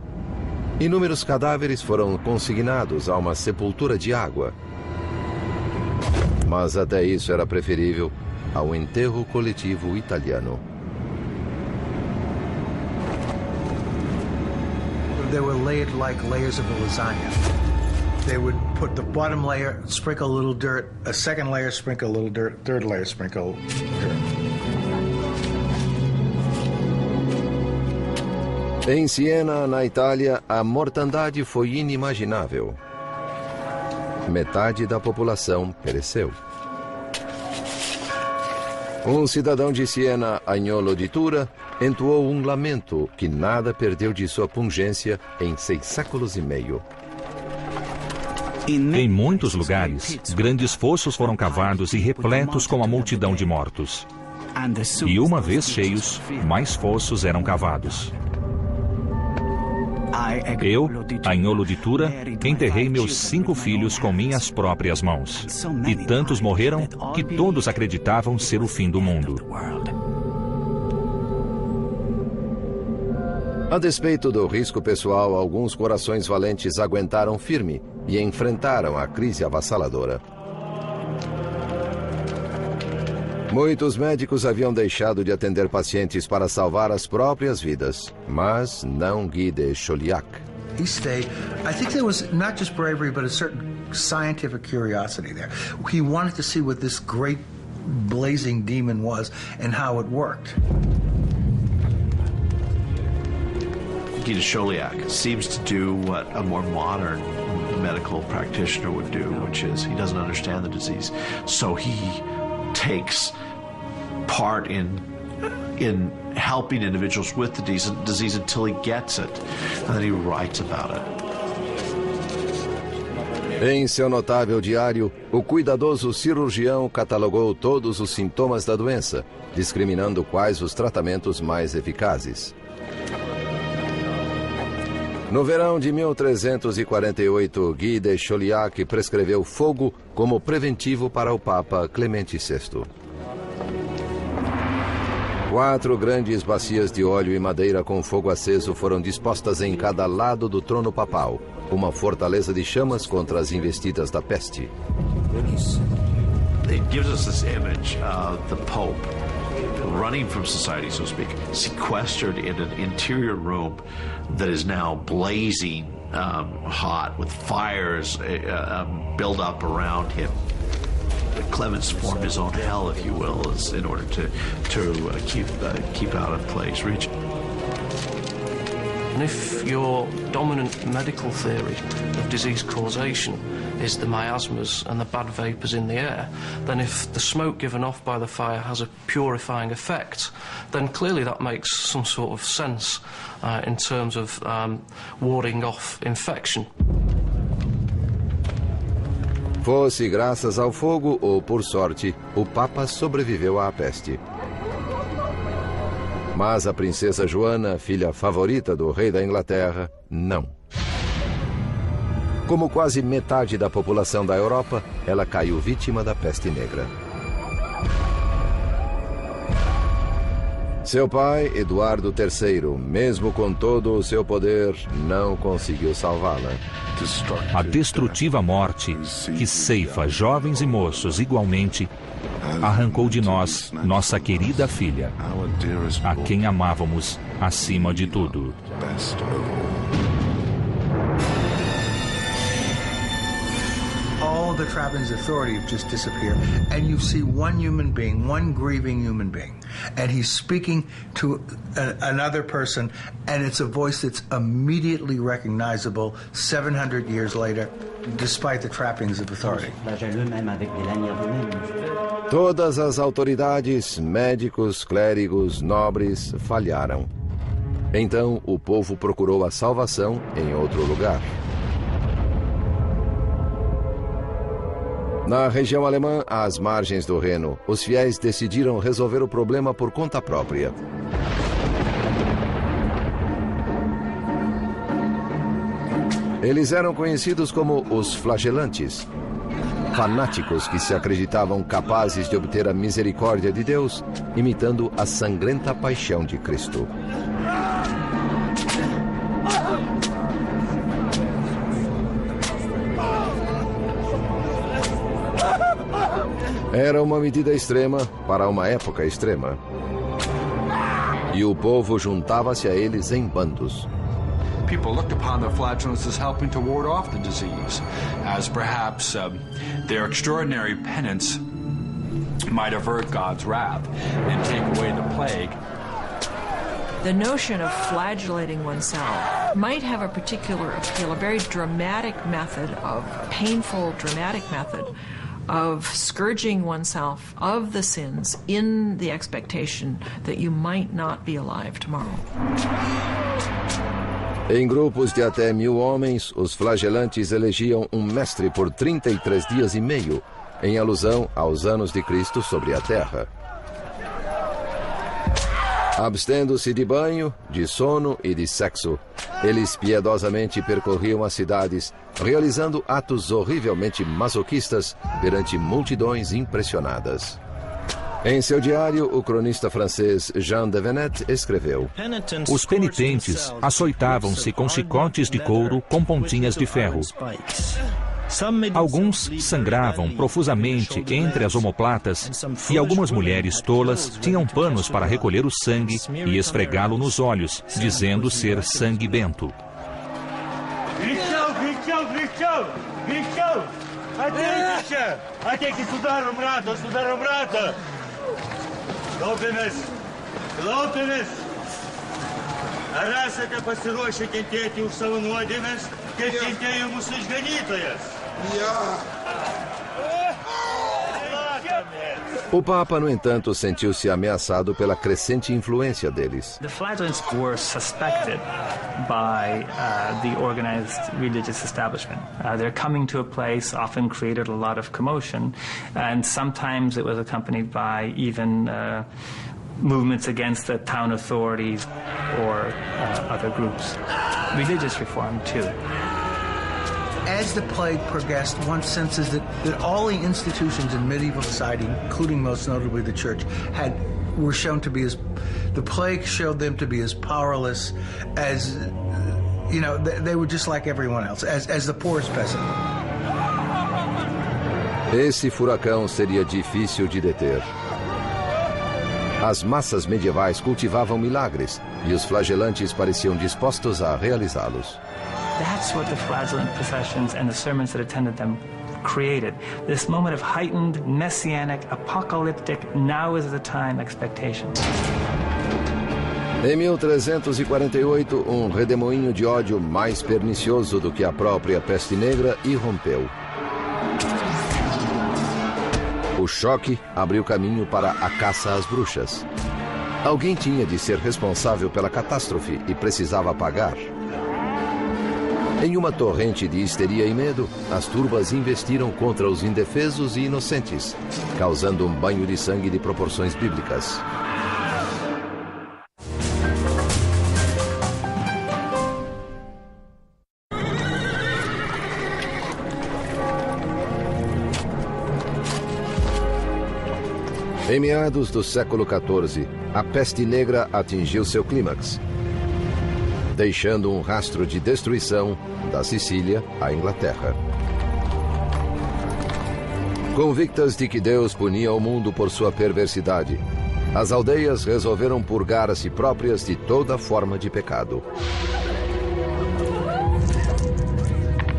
S1: Inúmeros cadáveres foram consignados a uma sepultura de água. Mas até isso era preferível ao enterro coletivo italiano.
S7: They were layered like layers of a lasagna. They would put the bottom layer, sprinkle a little dirt, a second layer, sprinkle a little dirt, third layer, sprinkle dirt.
S1: Em Siena, na Itália, a mortandade foi inimaginável. Metade da população pereceu. Um cidadão de Siena, Agnolo di Tura, entoou um lamento que nada perdeu de sua pungência em 6 séculos e meio.
S12: Em muitos lugares, grandes fossos foram cavados e repletos com a multidão de mortos. E uma vez cheios, mais fossos eram cavados. Eu, Agnolo di Tura, enterrei meus 5 filhos com minhas próprias mãos. E tantos morreram que todos acreditavam ser o fim do mundo.
S1: A despeito do risco pessoal, alguns corações valentes aguentaram firme e enfrentaram a crise avassaladora. Muitos médicos haviam deixado de atender pacientes para salvar as próprias vidas, mas não Guy de Chauliac.
S7: He stayed. I think there was not just bravery, but a certain scientific curiosity there. He wanted to see what this great blazing demon was and how it worked.
S2: Guy de Chauliac seems to do what a more modern medical practitioner would do, which is he doesn't understand the disease, so he takes part in helping individuals with the disease until he gets it, and then he writes about it.
S1: Em seu notável diário, o cuidadoso cirurgião catalogou todos os sintomas da doença, discriminando quais os tratamentos mais eficazes. No verão de 1348, Guy de Chauliac prescreveu fogo como preventivo para o Papa Clemente VI. 4 grandes bacias de óleo e madeira com fogo aceso foram dispostas em cada lado do trono papal, uma fortaleza de chamas contra as investidas da peste.
S2: It gives us this image of the Pope running from society, so to speak, sequestered in an interior room that is now blazing hot with fires built up around him. Clemens formed his own hell, if you will, in order to keep out of place. Reach.
S9: And if your dominant medical theory of disease causation is the miasmas and the bad vapours in the air, then if the smoke given off by the fire has a purifying effect, then clearly that makes some sort of sense in terms of warding off infection.
S1: Fosse graças ao fogo ou por sorte, o Papa sobreviveu à peste. Mas a princesa Joana, filha favorita do rei da Inglaterra, não. Como quase metade da população da Europa, ela caiu vítima da peste negra. Seu pai, Eduardo III, mesmo com todo o seu poder, não conseguiu salvá-la.
S12: A destrutiva morte, que ceifa jovens e moços igualmente, arrancou de nós nossa querida filha, a quem amávamos acima de tudo.
S7: All the trappings of authority have just disappeared, and you see one human being, one grieving human being, and he's speaking to another person, and it's a voice that's immediately recognizable 700 years later, despite the trappings of authority.
S1: Todas as autoridades, médicos, clérigos, nobres, falharam. Então o povo procurou a salvação em outro lugar. Na região alemã, às margens do Reno, os fiéis decidiram resolver o problema por conta própria. Eles eram conhecidos como os flagelantes, fanáticos que se acreditavam capazes de obter a misericórdia de Deus, imitando a sangrenta paixão de Cristo. Era uma medida extrema para uma época extrema. E o povo juntava-se a eles em bandos.
S5: People looked upon the flagellants as helping to ward off the disease, as perhaps their extraordinary penance might avert God's wrath and take away the plague.
S6: The notion of flagellating oneself might have a particular appeal, a very dramatic method of painful, dramatic method of scourging oneself of the sins in the expectation that you might not be alive tomorrow.
S1: Em grupos de até 1000 homens, os flagelantes elegiam um mestre por 33 dias e meio, em alusão aos anos de Cristo sobre a terra. Abstendo-se de banho, de sono e de sexo, eles piedosamente percorriam as cidades, realizando atos horrivelmente masoquistas perante multidões impressionadas. Em seu diário, o cronista francês Jean de Venette escreveu:
S12: Os penitentes açoitavam-se com chicotes de couro com pontinhas de ferro. Alguns sangravam profusamente entre as omoplatas e algumas mulheres tolas tinham panos para recolher o sangue e esfregá-lo nos olhos, dizendo ser sangue bento.
S1: O Papa, no entanto, sentiu-se ameaçado pela crescente influência deles.
S3: The flagellants were suspected by the organized religious establishment. Their coming to a place often created a lot of commotion, and sometimes it was accompanied by even movements against the town authorities or other groups. Religious reform, too.
S7: As the plague progressed, one senses that all the institutions in medieval society, including most notably the church, were shown to be the plague showed them to be as powerless as, they were just like everyone else, as the poorest peasant.
S1: Esse furacão seria difícil de deter. As massas medievais cultivavam milagres e os flagelantes pareciam dispostos a realizá-los.
S3: That's what the flagellant processions and the sermons that attended them created. This moment of heightened, messianic, apocalyptic, now is the time expectation.
S1: Em 1348, um redemoinho de ódio mais pernicioso do que a própria peste negra irrompeu. O choque abriu caminho para a caça às bruxas. Alguém tinha de ser responsável pela catástrofe e precisava pagar. Em uma torrente de histeria e medo, as turbas investiram contra os indefesos e inocentes, causando um banho de sangue de proporções bíblicas. Em meados do século XIV, a peste negra atingiu seu clímax, deixando um rastro de destruição da Sicília à Inglaterra. Convictas de que Deus punia o mundo por sua perversidade, as aldeias resolveram purgar a si próprias de toda forma de pecado.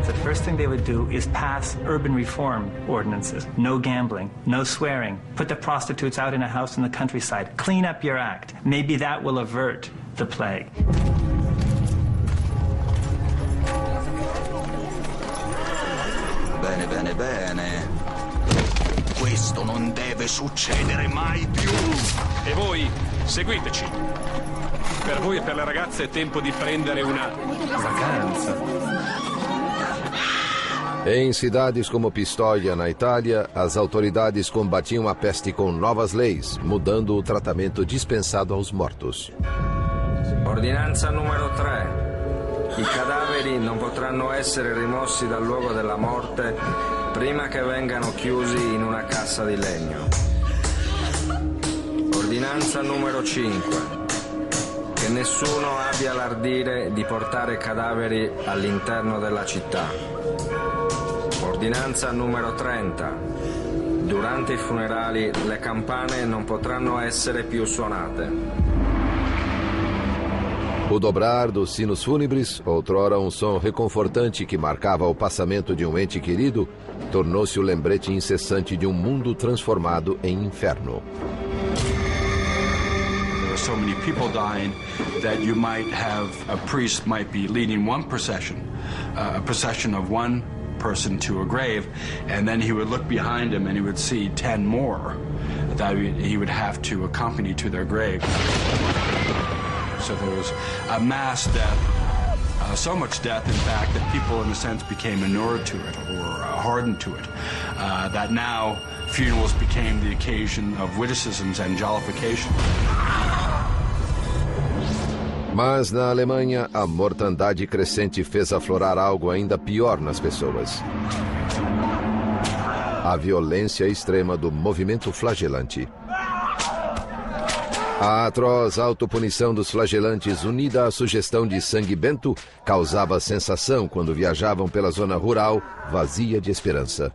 S3: The first thing they would do is pass urban reform ordinances. No gambling, no swearing. Put the prostitutes out in a house in the countryside. Clean up your act. Maybe that will avert the plague.
S19: Bene, bene, bene. Questo non deve succedere mai più.
S20: E voi, seguiteci. Per voi e per le ragazze è tempo di prendere una vacanza.
S1: Em cidades como Pistoia, na Itália, as autoridades combatiam a peste com novas leis, mudando o tratamento dispensado aos mortos.
S11: Ordinanza numero 3. I cadaveri non potranno essere rimossi dal luogo della morte prima che vengano chiusi in una cassa di legno. Ordinanza numero 5. Che nessuno abbia l'ardire di portare cadaveri all'interno della città. Ordinanza numero 30. Durante i funerali le campane non potranno essere più suonate.
S1: O dobrar dos sinos fúnebres, outrora um som reconfortante que marcava o passamento de um ente querido, tornou-se o lembrete incessante de um mundo transformado em inferno.
S5: There were so many people dying that you might have a priest might be leading one procession, a procession of one person to a grave, and then he would look behind him and he would see 10 more that he would have to accompany to their grave. So there was a mass death, so much death, in fact, that people, in a sense, became inured to it or hardened to it, that now funerals became the occasion of witticisms and jollification.
S1: Mas na Alemanha, a mortandade crescente fez aflorar algo ainda pior nas pessoas. A violência extrema do movimento flagelante. A atroz autopunição dos flagelantes, unida à sugestão de sangue bento, causava sensação quando viajavam pela zona rural, vazia de esperança.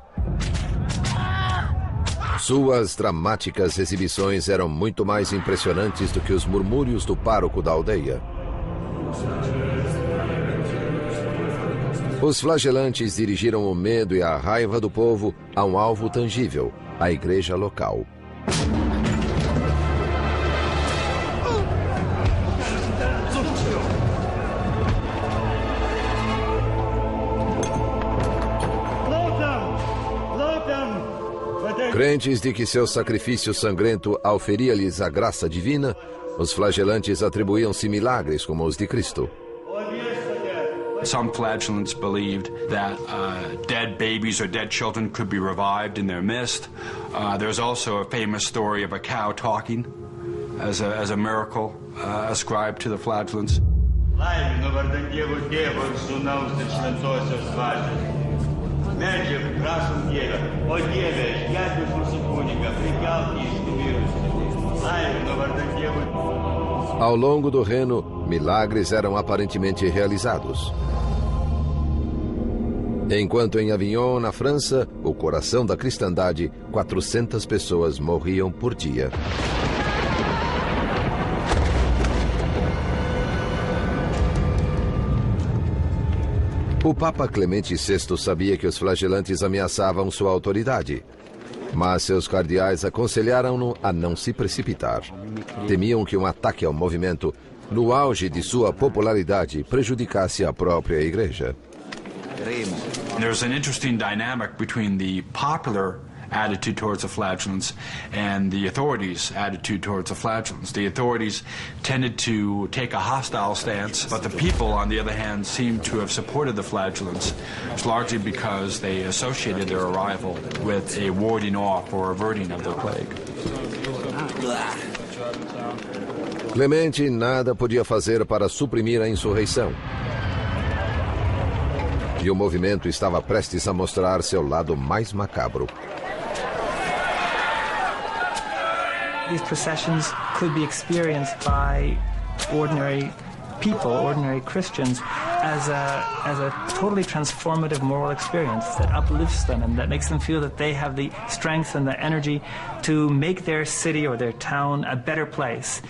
S1: Suas dramáticas exibições eram muito mais impressionantes do que os murmúrios do pároco da aldeia. Os flagelantes dirigiram o medo e a raiva do povo a um alvo tangível, a igreja local. Crentes de que seu sacrifício sangrento auferia-lhes a graça divina, os flagelantes atribuíam-se milagres como os de Cristo.
S5: Some flagellants believed that dead babies or dead children could be revived in their midst. There's also a famous story of a cow talking as a miracle ascribed to the flagellants.
S1: Ao longo do Reno, milagres eram aparentemente realizados. Enquanto em Avignon, na França, o coração da cristandade, 400 pessoas morriam por dia. O Papa Clemente VI sabia que os flagelantes ameaçavam sua autoridade, mas seus cardeais aconselharam-no a não se precipitar. Temiam que um ataque ao movimento, no auge de sua popularidade, prejudicasse a própria igreja.
S5: There's an interesting dynamic between the popular attitude towards the flagellants and the authorities' attitude towards the flagellants. The authorities tended to take a hostile stance, but the people, on the other hand, seemed to have supported the flagellants, largely because they associated their arrival with a warding off or averting of the plague.
S1: Clemente nada podia fazer para suprimir a insurreição. E o movimento estava prestes a mostrar seu lado mais macabro.
S3: These processions could be experienced by ordinary people, ordinary Christians, as a totally transformative moral experience that uplifts them and that makes them feel that they have the strength and the energy to make their city or their town a better place,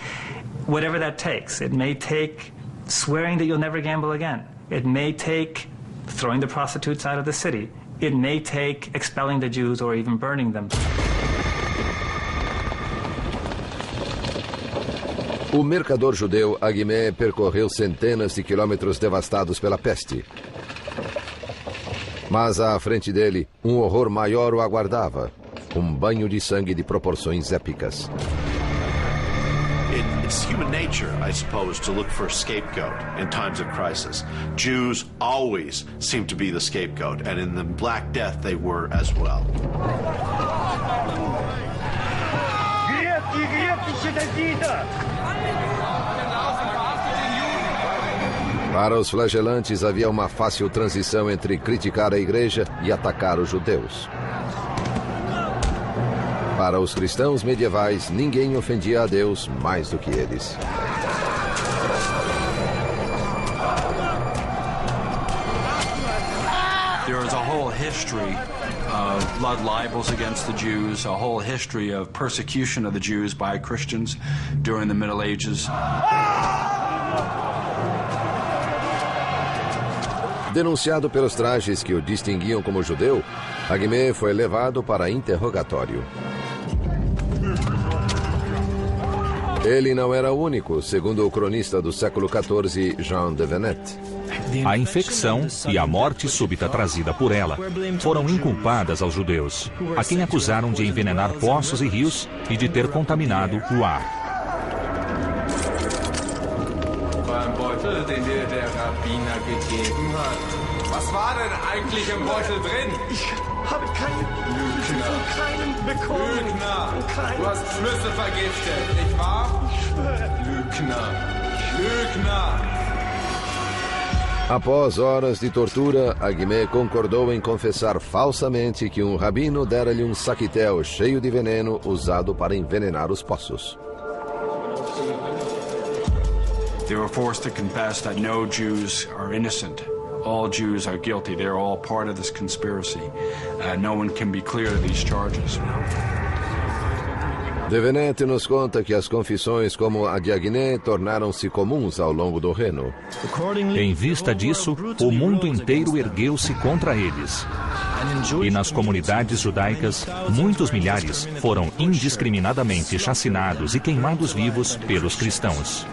S3: whatever that takes. It may take swearing that you'll never gamble again. It may take throwing the prostitutes out of the city. It may take expelling the Jews or even burning them.
S1: O mercador judeu Aguimé percorreu centenas de quilômetros devastados pela peste. Mas à frente dele, um horror maior o aguardava. Um banho de sangue de proporções épicas.
S21: It's human nature, I suppose, to look for a scapegoat in times of crisis. Jews always seem to be the scapegoat, and in the Black Death they were as well.
S1: Para os flagelantes havia uma fácil transição entre criticar a igreja e atacar os judeus. Para os cristãos medievais, ninguém ofendia a Deus mais do que eles.
S5: There is a whole history of blood libels against the Jews, a whole history of persecution of the Jews by Christians during the Middle Ages.
S1: Denunciado pelos trajes que o distinguiam como judeu, Aguimé foi levado para interrogatório. Ele não era o único, segundo o cronista do século XIV, Jean de Venette.
S12: A infecção e a morte súbita trazida por ela foram inculpadas aos judeus, a quem acusaram de envenenar poços e rios e de ter contaminado o ar.
S18: Was war denn eigentlich im Beutel drin? Ich habe keinen bekommen. Lügner! Du hast Flüsse vergiftet, nicht wahr? Ich schwöre. Lügner! Lügner!
S1: Após horas de tortura, Aguimé concordou em confessar falsamente que um rabino dera-lhe um saquitel cheio de veneno usado para envenenar os poços.
S5: They were forced to confess that no Jews are innocent. All Jews are guilty. They're all part of this conspiracy. No one can be cleared of these charges.
S1: De Venette nos conta que as confissões como a de Aguimé tornaram-se comuns ao longo do Reno.
S12: Em vista disso, o mundo inteiro ergueu-se contra eles. E nas comunidades judaicas, muitos milhares foram indiscriminadamente chacinados e queimados vivos pelos cristãos.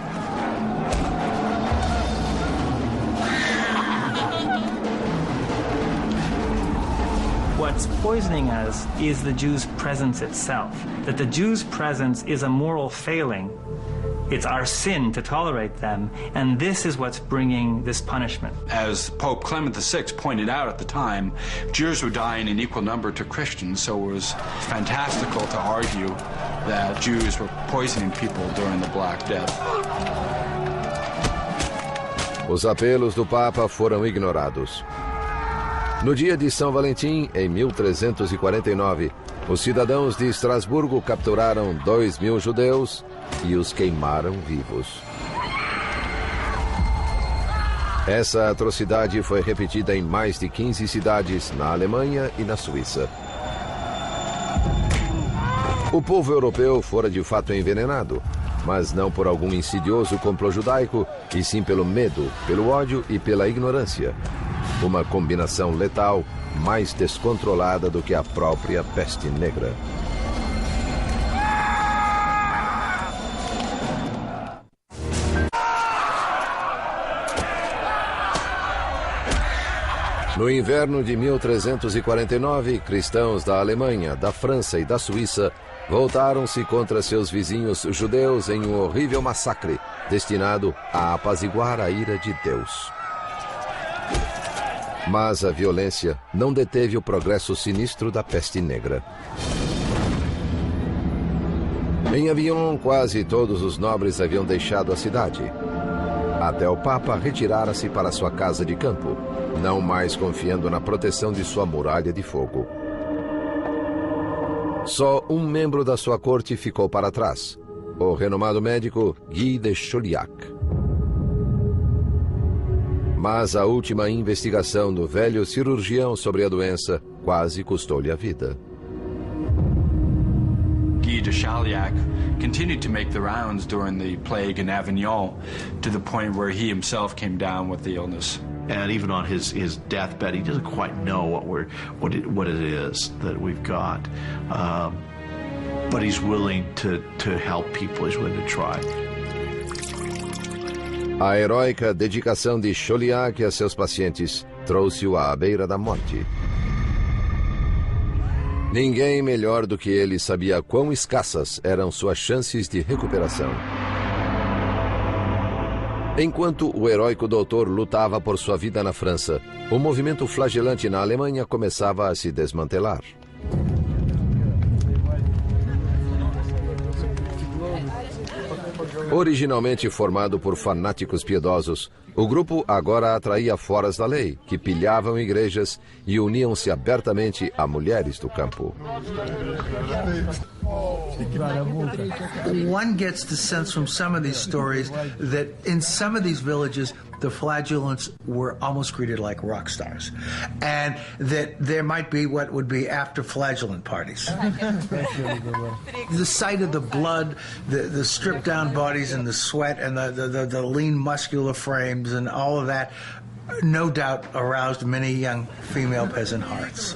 S3: What's poisoning us is the Jews' presence itself. That the Jews' presence is a moral failing. It's our sin to tolerate them, and this is what's bringing this punishment.
S5: As Pope Clement VI pointed out at the time, Jews were dying in equal number to Christians, so it was fantastical to argue that Jews were poisoning people during the Black Death.
S1: Os apelos do Papa foram ignorados. No dia de São Valentim, em 1349, os cidadãos de Estrasburgo capturaram 2.000 judeus e os queimaram vivos. Essa atrocidade foi repetida em mais de 15 cidades na Alemanha e na Suíça. O povo europeu fora de fato envenenado, mas não por algum insidioso complô judaico, e sim pelo medo, pelo ódio e pela ignorância. Uma combinação letal mais descontrolada do que a própria peste negra. No inverno de 1349, cristãos da Alemanha, da França e da Suíça voltaram-se contra seus vizinhos judeus em um horrível massacre, destinado a apaziguar a ira de Deus. Mas a violência não deteve o progresso sinistro da peste negra. Em Avignon, quase todos os nobres haviam deixado a cidade. Até o Papa retirara-se para sua casa de campo, não mais confiando na proteção de sua muralha de fogo. Só um membro da sua corte ficou para trás, o renomado médico Guy de Chauliac. Mas a última investigação do velho cirurgião sobre a doença quase custou-lhe a vida.
S5: Guy de Chauliac continued to make the rounds during the plague in Avignon, to the point where he himself came down with the illness.
S2: And even on his deathbed, he doesn't quite know what it is that we've got. But he's willing to help people. He's willing to try.
S1: A heróica dedicação de Chauliac a seus pacientes trouxe-o à beira da morte. Ninguém melhor do que ele sabia quão escassas eram suas chances de recuperação. Enquanto o heróico doutor lutava por sua vida na França, o movimento flagelante na Alemanha começava a se desmantelar. Originalmente formado por fanáticos piedosos, o grupo agora atraía foras da lei, que pilhavam igrejas e uniam-se abertamente a mulheres do campo.
S7: One gets the sense from some of these stories that in some of these villages, the flagellants were almost treated like rock stars, and that there might be what would be after flagellant parties. The sight of the blood, the stripped down bodies and the sweat and the lean muscular frames and all of that, no doubt aroused many young female peasant hearts.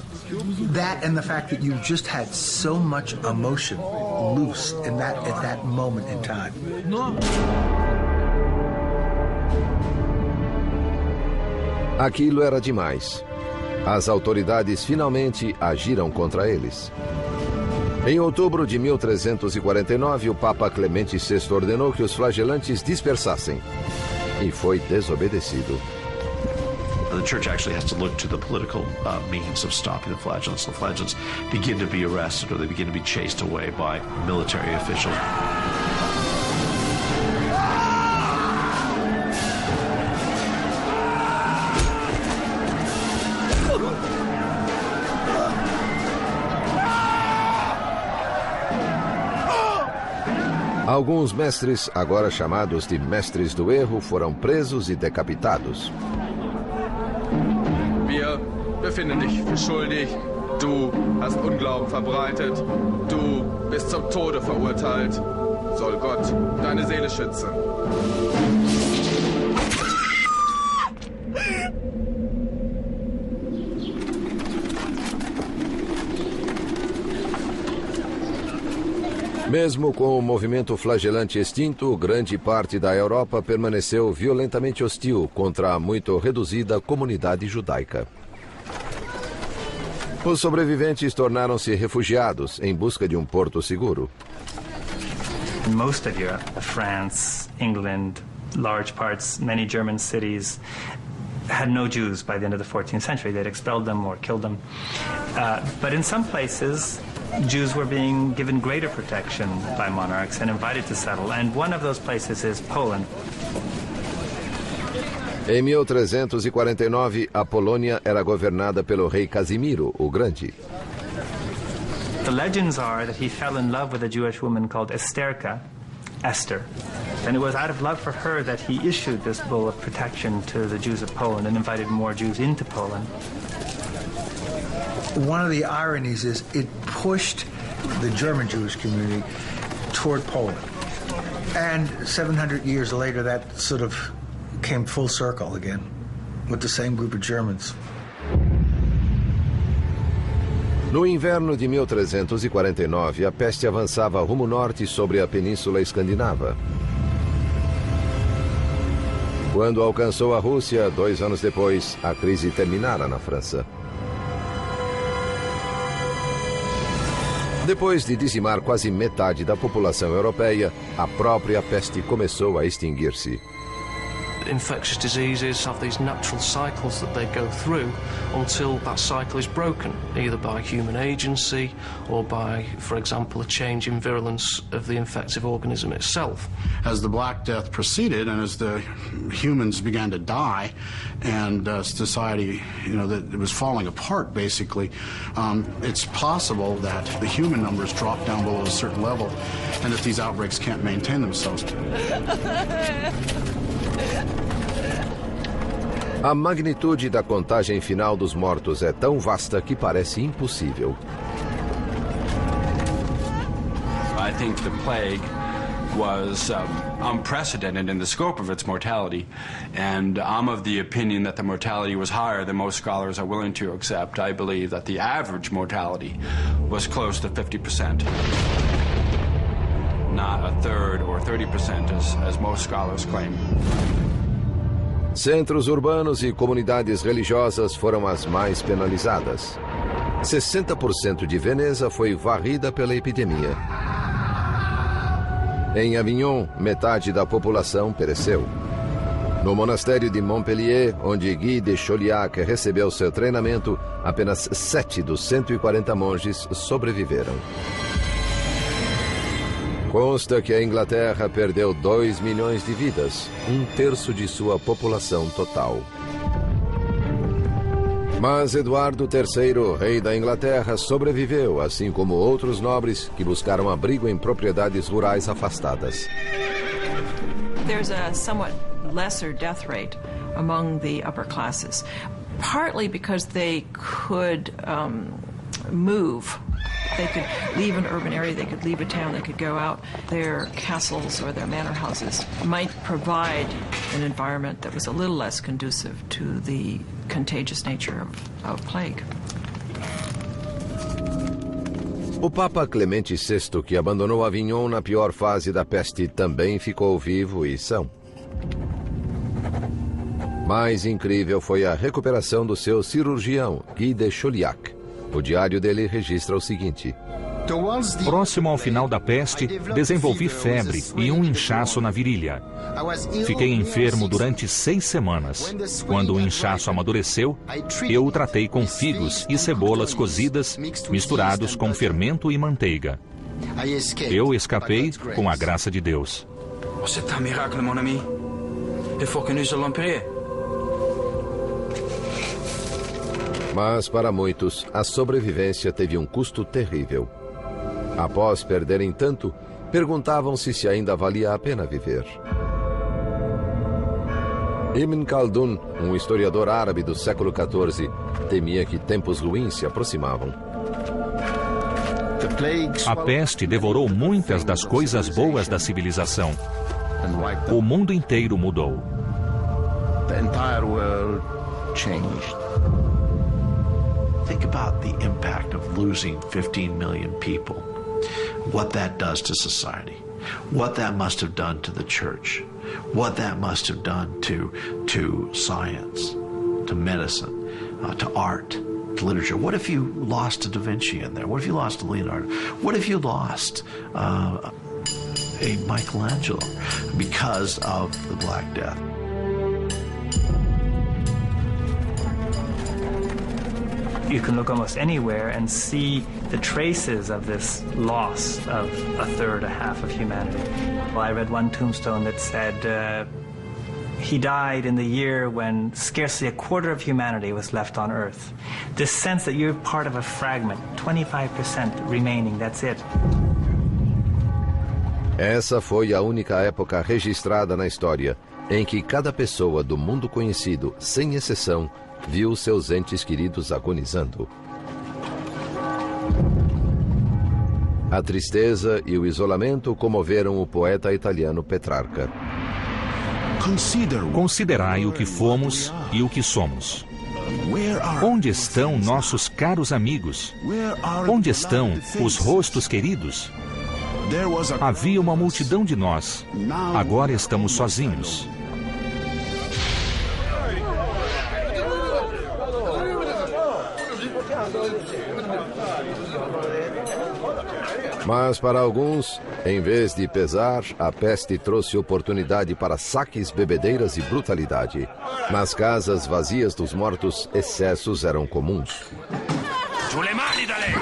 S7: That and the fact that you just had so much emotion loose at that moment in time.
S1: Aquilo era demais. As autoridades finalmente agiram contra eles. Em outubro de 1349, o Papa Clemente VI ordenou que os flagelantes dispersassem. E foi desobedecido.
S2: The church actually has to look to the political means of stopping the flagellants. The flagellants begin to be arrested or they begin to be chased away by military officials.
S1: Alguns mestres, agora chamados de mestres do erro, foram presos e decapitados.
S18: Wir befinden dich für schuldig. Du hast Unglauben verbreitet. Du bist zum Tode verurteilt. Soll Gott deine Seele schützen.
S1: Mesmo com o movimento flagelante extinto, grande parte da Europa permaneceu violentamente hostil contra a muito reduzida comunidade judaica. Os sobreviventes tornaram-se refugiados em busca de um porto seguro.
S3: In most of Europe, France, England, large parts, many German cities had no Jews by the end of the 14th century. They'd expelled them or killed them. But in some places, Jews were being given greater protection by monarchs and invited to settle, and one of those places is Poland.
S1: Em 1349, a Polônia era governada pelo rei Casimiro, o Grande.
S3: The legends are that he fell in love with a Jewish woman called Esther, and it was out of love for her that he issued this bull of protection to the Jews of Poland and invited more Jews into Poland.
S7: One of the ironies is it pushed the German Jewish community toward Poland. And 700 years later, that sort of came full circle again with the same group of Germans.
S1: No inverno de 1349, a peste avançava rumo norte sobre a Península Escandinava. Quando alcançou a Rússia, 2 anos depois, a crise terminara na França. Depois de dizimar quase metade da população europeia, a própria peste começou a extinguir-se.
S9: Infectious diseases have these natural cycles that they go through until that cycle is broken, either by human agency or by, for example, a change in virulence of the infective organism itself.
S10: As the Black Death proceeded and as the humans began to die and society, that it was falling apart basically, it's possible that the human numbers drop down below a certain level and that these outbreaks can't maintain themselves.
S1: A magnitude da contagem final dos mortos é tão vasta que parece impossível.
S5: I think the plague was unprecedented in the scope of its mortality, and I'm of the opinion that the mortality was higher than most scholars are willing to accept. I believe that the average mortality was close to 50%. Not a third or 30% as most scholars claim.
S1: Centros urbanos e comunidades religiosas foram as mais penalizadas. 60% de Veneza foi varrida pela epidemia. Em Avignon, metade da população pereceu. No monastério de Montpellier, onde Guy de Chauliac recebeu seu treinamento, apenas 7 dos 140 monges sobreviveram. Consta que a Inglaterra perdeu 2 milhões de vidas, 1/3 de sua população total. Mas Eduardo III, rei da Inglaterra, sobreviveu, assim como outros nobres que buscaram abrigo em propriedades rurais afastadas.
S6: There's a somewhat lesser death rate among the upper classes, partly because they could move. They could leave an urban area, they could leave a town, they could go out. Their castles or their manor houses might provide an environment that was a little less conducive to the contagious nature of plague.
S1: O Papa Clemente VI, que abandonou Avignon na pior fase da peste, também ficou vivo e são. Mais incrível foi a recuperação do seu cirurgião, Guy de Chauliac. O diário dele registra o seguinte:
S12: próximo ao final da peste, desenvolvi febre e um inchaço na virilha. Fiquei enfermo durante 6 semanas. Quando o inchaço amadureceu, eu o tratei com figos e cebolas cozidas, misturados com fermento e manteiga. Eu escapei com a graça de Deus.
S17: C'est un miracle, mon ami. Il faut que nous allons prier.
S1: Mas para muitos, a sobrevivência teve um custo terrível. Após perderem tanto, perguntavam-se se ainda valia a pena viver. Ibn Khaldun, um historiador árabe do século XIV, temia que tempos ruins se aproximavam.
S12: A peste devorou muitas das coisas boas da civilização. O mundo inteiro mudou.
S16: The entire world changed.
S2: Think about the impact of losing 15 million people. What that does to society. What that must have done to the church. What that must have done to science, to medicine, to art, to literature. What if you lost a Da Vinci in there? What if you lost a Leonardo? What if you lost a Michelangelo because of the Black Death?
S3: You can look almost anywhere and see the traces of this loss of a third, a half of humanity. Well, I read one tombstone that said he died in the year when scarcely a quarter of humanity was left on Earth. This sense that you're part of a fragment, 25% remaining, that's it.
S1: Essa foi a única época registrada na história em que cada pessoa do mundo conhecido, sem exceção, viu seus entes queridos agonizando. A tristeza e o isolamento comoveram o poeta italiano Petrarca.
S12: Considerai o que fomos e o que somos. Onde estão nossos caros amigos? Onde estão os rostos queridos? Havia uma multidão de nós. Agora estamos sozinhos.
S1: Mas para alguns, em vez de pesar, a peste trouxe oportunidade para saques, bebedeiras e brutalidade. Nas casas vazias dos mortos, excessos eram comuns.
S19: Giù le mani da lei!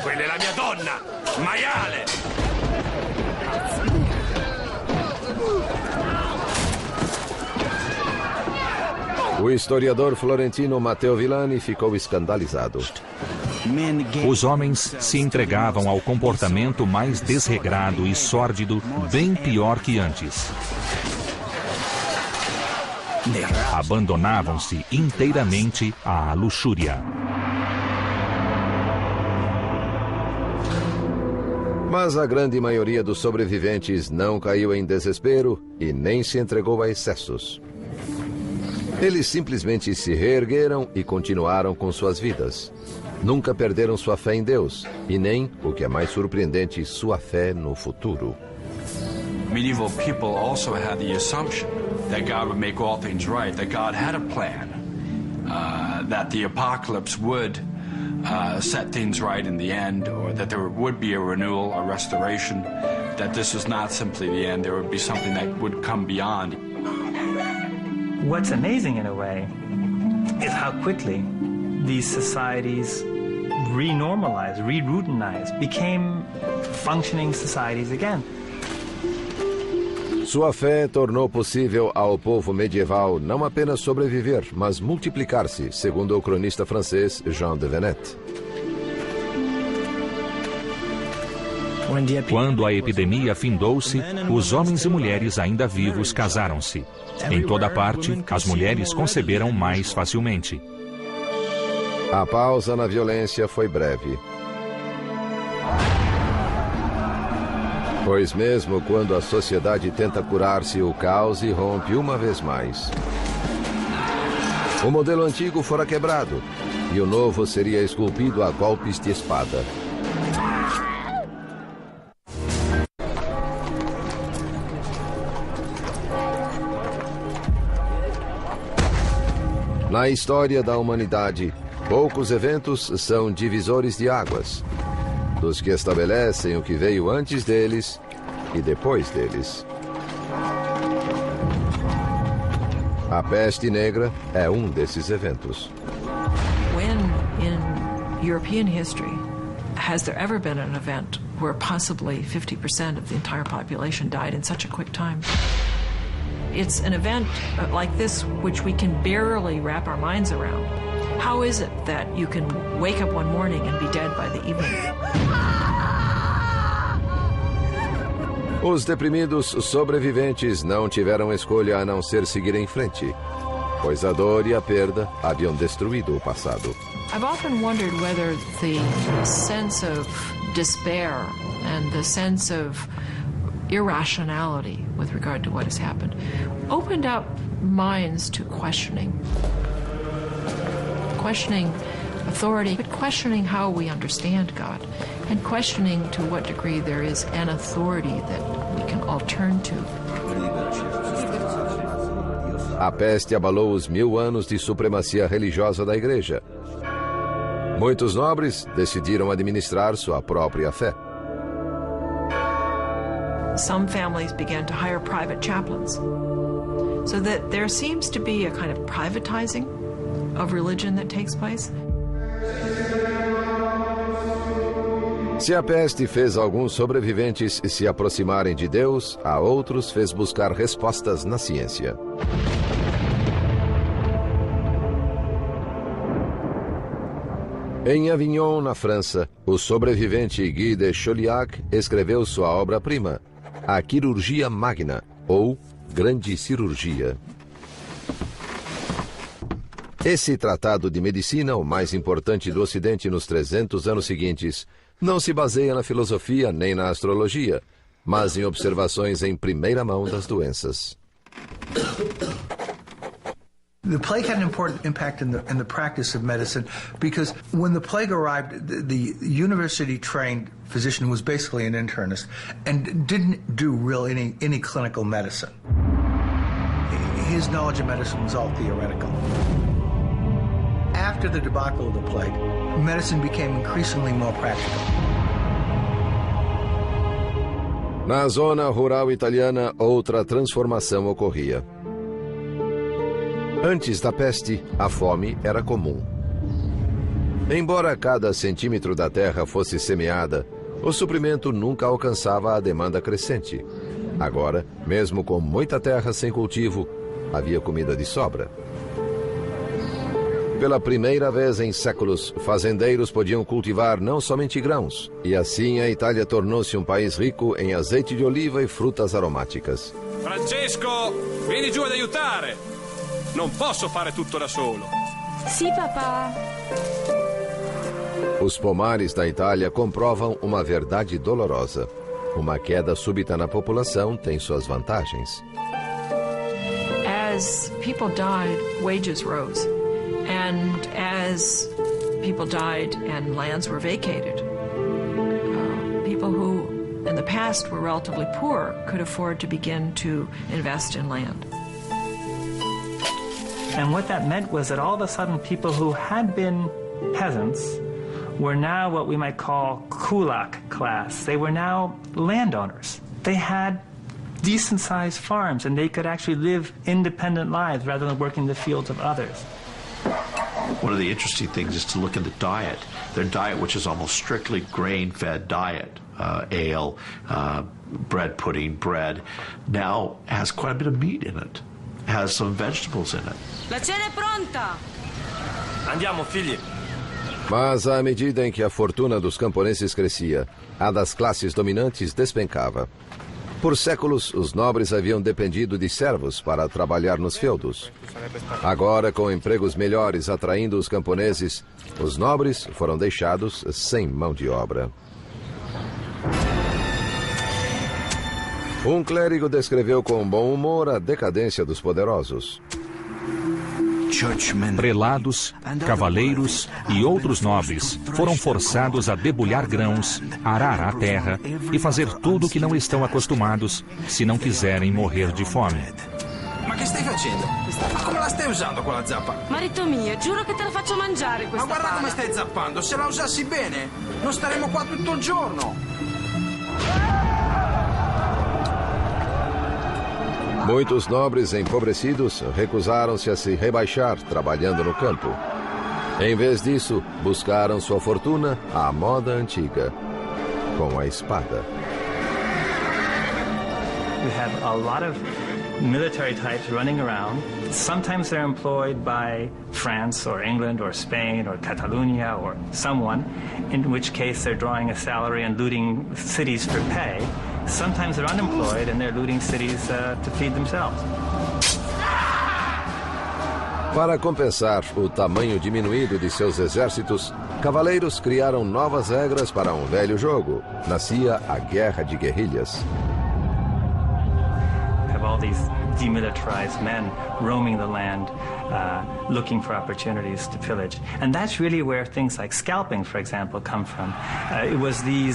S19: Quella è la mia donna! Maiale!
S1: O historiador florentino Matteo Villani ficou escandalizado.
S12: Os homens se entregavam ao comportamento mais desregrado e sórdido, bem pior que antes. Abandonavam-se inteiramente à luxúria.
S1: Mas a grande maioria dos sobreviventes não caiu em desespero e nem se entregou a excessos. Eles simplesmente se reergueram e continuaram com suas vidas. Nunca perderam sua fé em Deus e nem, o que é mais surpreendente, sua fé no futuro.
S5: Medieval people also had the assumption that God would make all things right, that God had a plan, that the apocalypse would set things right in the end, or that there would be a renewal, a restoration, that this was not simply the end, there would be something that would come beyond.
S3: What's amazing in a way is how quickly these societies renormalized, re-routinized, became functioning societies again.
S1: Sua fé tornou possível ao povo medieval não apenas sobreviver, mas multiplicar-se, segundo o cronista francês Jean de Venette.
S12: Quando a epidemia findou-se, os homens e mulheres ainda vivos casaram-se. Em toda parte, as mulheres conceberam mais facilmente.
S1: A pausa na violência foi breve. Pois mesmo quando a sociedade tenta curar-se, o caos irrompe uma vez mais. O modelo antigo fora quebrado e o novo seria esculpido a golpes de espada. Na história da humanidade, poucos eventos são divisores de águas, dos que estabelecem o que veio antes deles e depois deles. A peste negra é um desses eventos.
S6: When in European history has there ever been an event where possibly 50% of the entire population died in such a quick time? It's an event like this which we can barely wrap our minds around. How is it that you can wake up one morning and be dead by the evening?
S1: Os deprimidos sobreviventes não tiveram escolha a não ser seguir em frente, pois a dor e a perda haviam destruído o passado.
S6: I've often wondered whether the sense of despair and the sense of irrationality with regard to what has happened opened up minds to questioning authority, but questioning how we understand God, and questioning to what degree there is an authority that we can all turn to.
S1: A peste abalou os 1000 anos de supremacia religiosa da Igreja. Muitos nobres decidiram administrar sua própria fé.
S6: Some families began to hire private chaplains, so that there seems to be a kind of privatizing of religion that takes place.
S1: Se a peste fez alguns sobreviventes se aproximarem de Deus, a outros fez buscar respostas na ciência. Em Avignon, na França, o sobrevivente Guy de Chauliac escreveu sua obra-prima, A Quirurgia Magna, ou Grande Cirurgia. Esse tratado de medicina, o mais importante do Ocidente nos 300 anos seguintes, não se baseia na filosofia nem na astrologia, mas em observações em primeira mão das doenças.
S7: The plague had an important impact in the practice of medicine because when the plague arrived, the university-trained physician was basically an internist and didn't do any clinical medicine. His knowledge of medicine was all theoretical. After After the debacle of the plague, medicine became increasingly more practical.
S1: Na zona rural italiana, outra transformação ocorria. Antes da peste, a fome era comum. Embora cada centímetro da terra fosse semeada, o suprimento nunca alcançava a demanda crescente. Agora, mesmo com muita terra sem cultivo, havia comida de sobra. Pela primeira vez em séculos, fazendeiros podiam cultivar não somente grãos, e assim a Itália tornou-se um país rico em azeite de oliva e frutas aromáticas.
S20: Francesco, vieni giù ad aiutare! Non posso fare tutto da solo.
S14: Sì, papà.
S1: Os pomares da Itália comprovam uma verdade dolorosa. Uma queda súbita na população tem suas vantagens.
S6: As people died, wages rose. And as people died and lands were vacated, people who in the past were relatively poor could afford to begin to invest in land.
S3: And what that meant was that all of a sudden people who had been peasants were now what we might call kulak class. They were now landowners. They had decent-sized farms and they could actually live independent lives rather than working the fields of others.
S2: One of the interesting things is to look at the diet. Their diet, which is almost strictly grain-fed diet, ale, bread pudding, bread, now has quite a bit of meat in it. Has some vegetables in it.
S14: La cena è pronta!
S20: Andiamo, figli.
S1: Mas à medida em que a fortuna dos camponeses crescia, a das classes dominantes despencava. Por séculos, os nobres haviam dependido de servos para trabalhar nos feudos. Agora, com empregos melhores atraindo os camponeses, os nobres foram deixados sem mão de obra. Um clérigo descreveu com bom humor a decadência dos poderosos.
S12: Prelados, cavaleiros e outros nobres foram forçados a debulhar grãos, arar a terra e fazer tudo o que não estão acostumados se não quiserem morrer de fome.
S17: Ma che stai facendo? Come la stai usando quella zappa?
S14: Marito mio, giuro che te la faccio mangiare questa
S17: Ma guarda
S14: pala.
S17: come stai zappando, se la usassi bene non staremo qua tutto il giorno.
S1: Muitos nobres empobrecidos recusaram-se a se rebaixar trabalhando no campo. Em vez disso, buscaram sua fortuna à moda antiga, com a espada.
S3: We have a lot of military types running around. Sometimes they're employed by France or England or Spain or Catalonia or someone, in which case they're drawing a salary and looting cities for pay. Sometimes they're unemployed and they're looting cities to feed themselves.
S1: Para compensar o tamanho diminuído de seus exércitos, cavaleiros criaram novas regras para um velho jogo. Nascia a Guerra de Guerrilhas.
S3: Have all these demilitarized men roaming the land, looking for opportunities to pillage. And that's really where things like scalping, for example, come from. It was the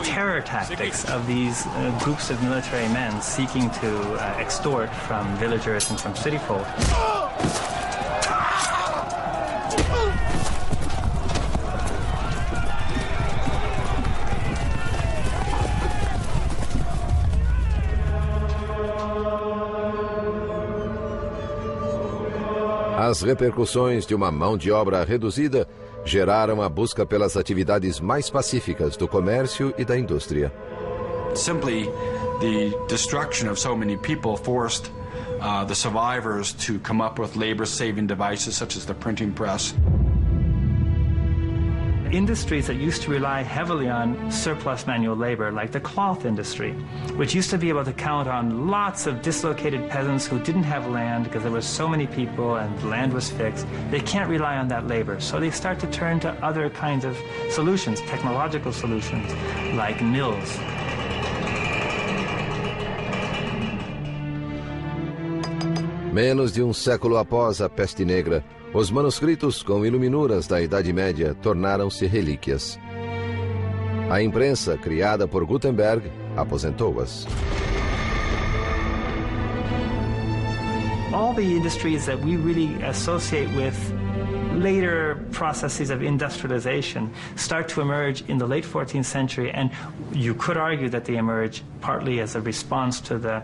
S3: terror tactics of these groups of military men seeking to extort from villagers and from city folk.
S1: As repercussões de uma mão de obra reduzida geraram a busca pelas atividades mais pacíficas do comércio e da indústria.
S5: Simply, the destruction of so many people forced the survivors to come up with labor-saving devices such as the printing press.
S3: Industries that used to rely heavily on surplus manual labor, like the cloth industry, which used to be able to count on lots of dislocated peasants who didn't have land because there were so many people and the land was fixed. They can't rely on that labor, so they start to turn to other kinds of solutions, technological solutions, like mills.
S1: Menos de um século após a peste negra, os manuscritos com iluminuras da Idade Média tornaram-se relíquias. A imprensa, criada por Gutenberg, aposentou-as.
S3: All the industries that we really associate with later processes of industrialization start to emerge in the late 14th century, and you could argue that they emerge partly as a response to the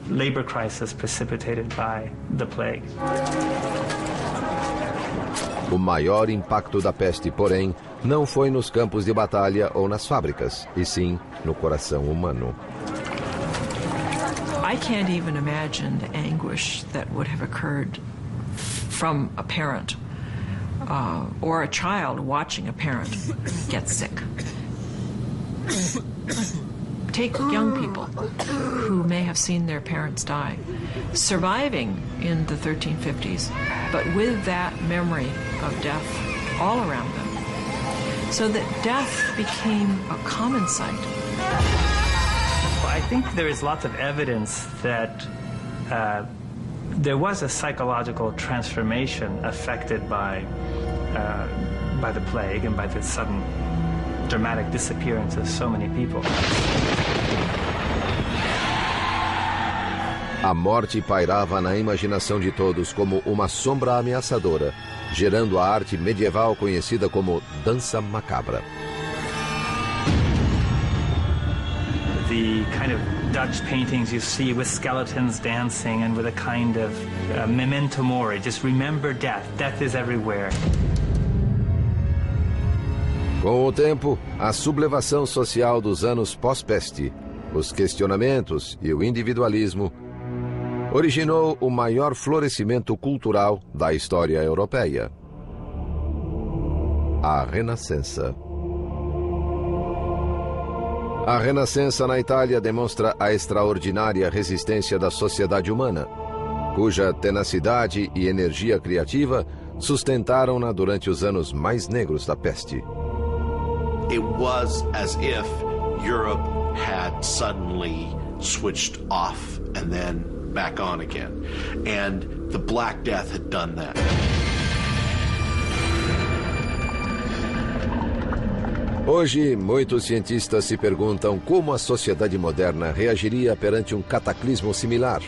S3: labor crisis precipitated by the plague.
S1: O maior impacto da peste, porém, não foi nos campos de batalha ou nas fábricas, e sim no coração humano.
S6: I can't even imagine the anguish that would have occurred from a parent or a child watching a parent get sick. Take young people who may have seen their parents die, surviving in the 1350s, but with that memory of death all around them, so that death became a common sight.
S3: I think there is lots of evidence that there was a psychological transformation affected by the plague and by the sudden dramatic disappearance of so many people.
S1: A morte pairava na imaginação de todos como uma sombra ameaçadora, gerando a arte medieval conhecida como dança macabra.
S3: The kind of Dutch paintings you see with skeletons dancing and with a kind of memento mori, just remember death. Death is everywhere.
S1: Com o tempo, a sublevação social dos anos pós-peste, os questionamentos e o individualismo originou o maior florescimento cultural da história europeia: a Renascença. A Renascença na Itália demonstra a extraordinária resistência da sociedade humana, cuja tenacidade e energia criativa sustentaram-na durante os anos mais negros da peste.
S21: It was as if Europe had suddenly switched off and then back on again. And the Black Death had done that.
S1: Hoje, muitos cientistas se perguntam como a sociedade moderna reagiria perante um cataclismo similar.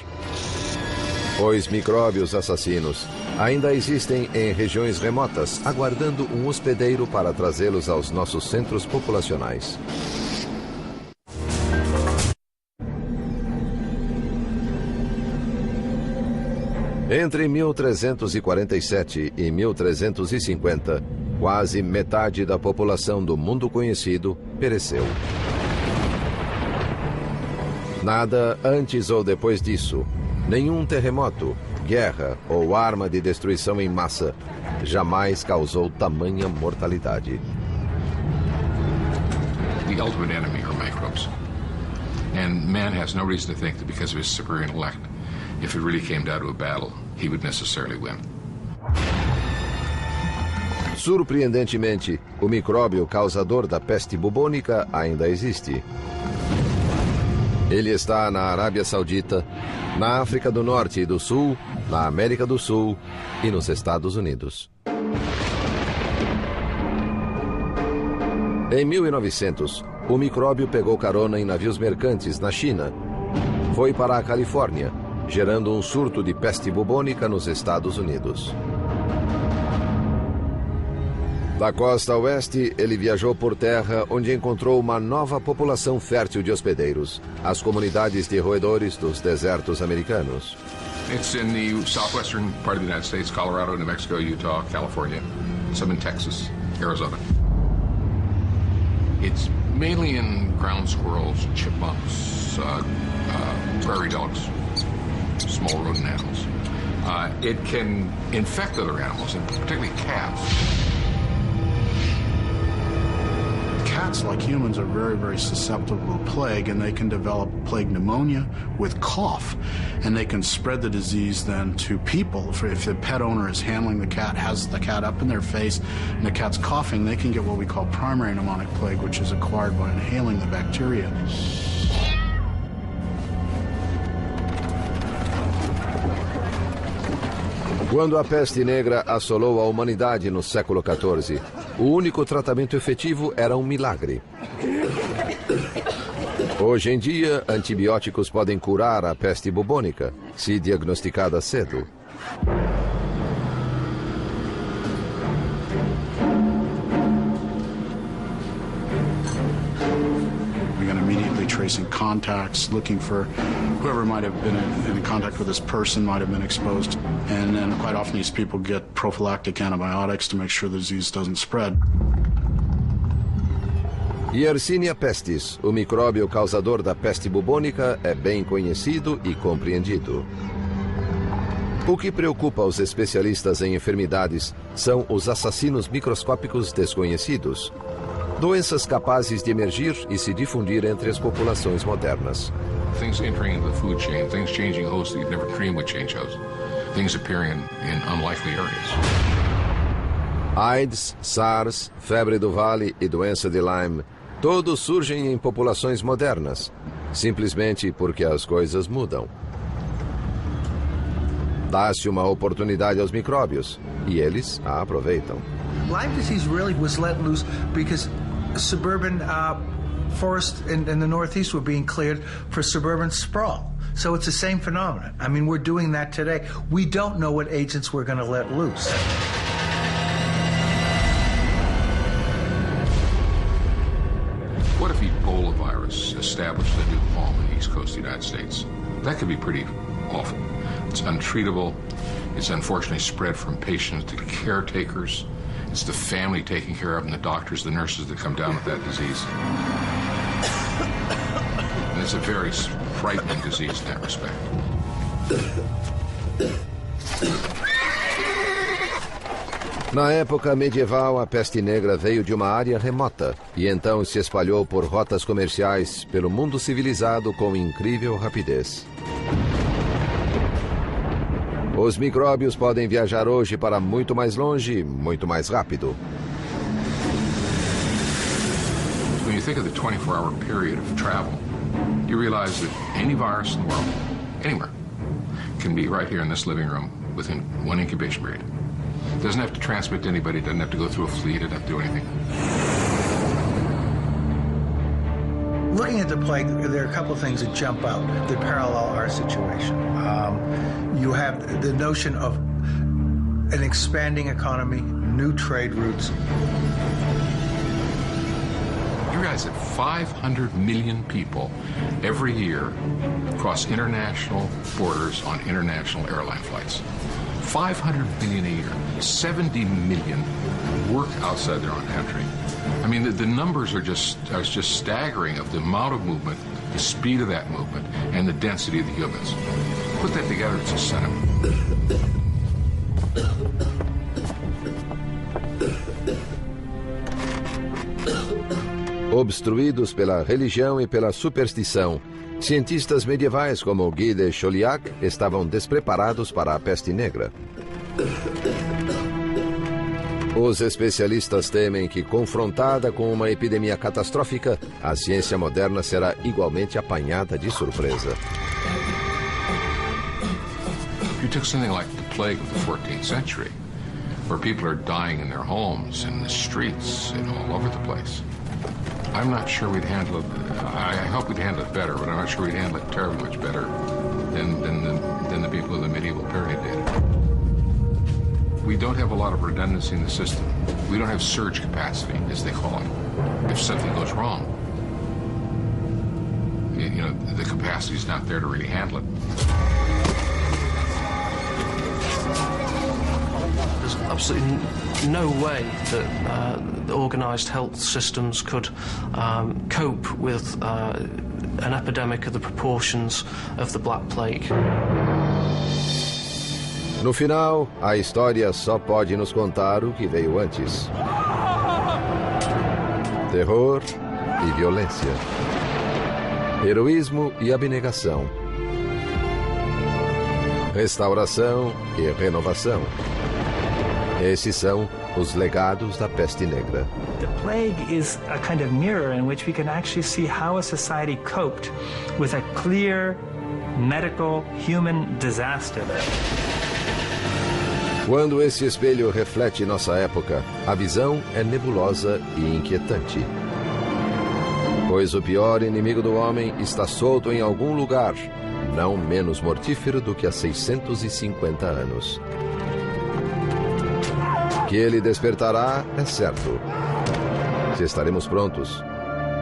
S1: Os micróbios assassinos ainda existem em regiões remotas, aguardando um hospedeiro para trazê-los aos nossos centros populacionais. Entre 1347 e 1350, quase metade da população do mundo conhecido pereceu. Nada antes ou depois disso, nenhum terremoto, guerra ou arma de destruição em massa jamais causou tamanha mortalidade.
S13: The ultimate enemy are microbes. And man has no reason to think that because of his superior intellect, if it really came down to a battle, he would necessarily win.
S1: Surpreendentemente, o micróbio causador da peste bubônica ainda existe. Ele está na Arábia Saudita, na África do Norte e do Sul, na América do Sul e nos Estados Unidos. Em 1900, o micróbio pegou carona em navios mercantes na China. Foi para a Califórnia, gerando um surto de peste bubônica nos Estados Unidos. Da costa oeste, ele viajou por terra, onde encontrou uma nova população fértil de hospedeiros, as comunidades de roedores dos desertos americanos.
S13: It's in the southwestern part of the United States, Colorado, New Mexico, Utah, California, some in Texas, Arizona. It's mainly in ground squirrels, chipmunks, prairie dogs, small rodent animals. It can infect other animals, and particularly cats.
S10: Cats, like humans, are very, very susceptible to plague, and they can develop plague pneumonia with cough, and they can spread the disease then to people. If the pet owner is handling the cat, has the cat up in their face, and the cat's coughing, they can get what we call primary pneumonic plague, which is acquired by inhaling the bacteria.
S1: Quando a peste negra assolou a humanidade no século XIV, o único tratamento efetivo era um milagre. Hoje em dia, antibióticos podem curar a peste bubônica, se diagnosticada cedo.
S10: tracing contacts, looking for whoever might have been in contact with this person might have been exposed. And then quite often these people get prophylactic antibiotics to make sure the disease doesn't spread.
S1: Yersinia pestis, o micróbio causador da peste bubônica, é bem conhecido e compreendido. O que preocupa os especialistas em enfermidades são os assassinos microscópicos desconhecidos. Doenças capazes de emergir e se difundir entre as populações modernas.
S13: Things entering the food chain, things changing hosts that you'd never dream would change hosts. Things appearing in unlikely areas.
S1: AIDS, SARS, febre do Vale e doença de Lyme, todos surgem em populações modernas, simplesmente porque as coisas mudam. Dá-se uma oportunidade aos micróbios e eles a aproveitam.
S7: Lyme disease really was let loose because suburban forests in the Northeast were being cleared for suburban sprawl. So it's the same phenomenon. I mean, we're doing that today. We don't know what agents we're going to let loose.
S13: What if Ebola virus established a new home in the East Coast of the United States? That could be pretty awful. It's untreatable. It's unfortunately spread from patients to caretakers. It's the family taking care of them, the doctors, the nurses that come down with that disease. And it's a very frightening disease in that respect.
S1: Na época medieval, a peste negra veio de uma área remota e então se espalhou por rotas comerciais pelo mundo civilizado com incrível rapidez. Os micróbios podem viajar hoje para muito mais longe, muito mais rápido.
S13: When you think of the 24-hour period of travel, you realize that any virus in the world, anywhere, can be right here in this living room within one incubation period. It doesn't have to transmit to anybody, it doesn't have to go through a fleet, it doesn't have to do anything.
S7: Looking at the plague, there are a couple of things that jump out that parallel our situation. You have the notion of an expanding economy, new trade routes.
S13: You realize that 500 million people every year cross international borders on international airline flights. 500 million a year. 70 million work outside their own country. I mean, the numbers are just staggering of the amount of movement, the speed of that movement, and the density of the humans. Put that together, it's a sentiment.
S1: Obstruídos pela religião e pela superstição, cientistas medievais como Guy de Chauliac estavam despreparados para a peste negra. Os especialistas temem que, confrontada com uma epidemia catastrófica, a ciência moderna será igualmente apanhada de surpresa.
S13: You took something like the plague of the 14th century, where people are dying in their homes, in the streets, and all over the place. I'm not sure we'd handle it. I hope we'd handle it better, but I'm not sure we'd handle it terribly much better than the people of the medieval period did. We don't have a lot of redundancy in the system. We don't have surge capacity, as they call it. If something goes wrong, you know, the capacity is not there to really handle it.
S9: There's absolutely no way that the organised health systems could cope with an epidemic of the proportions of the Black Plague.
S1: No final, a história só pode nos contar o que veio antes. Terror e violência. Heroísmo e abnegação. Restauração e renovação. Esses são os legados da peste negra.
S3: The plague is a kind of mirror in which we can actually see how a society coped with a clear medical human disaster.
S1: Quando esse espelho reflete nossa época, a visão é nebulosa e inquietante. Pois o pior inimigo do homem está solto em algum lugar, não menos mortífero do que há 650 anos. Que ele despertará é certo. Se estaremos prontos,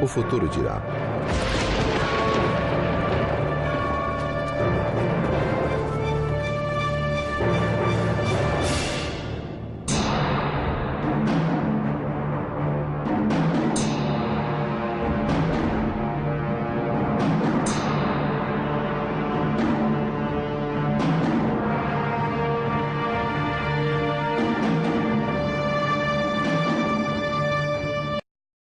S1: o futuro dirá.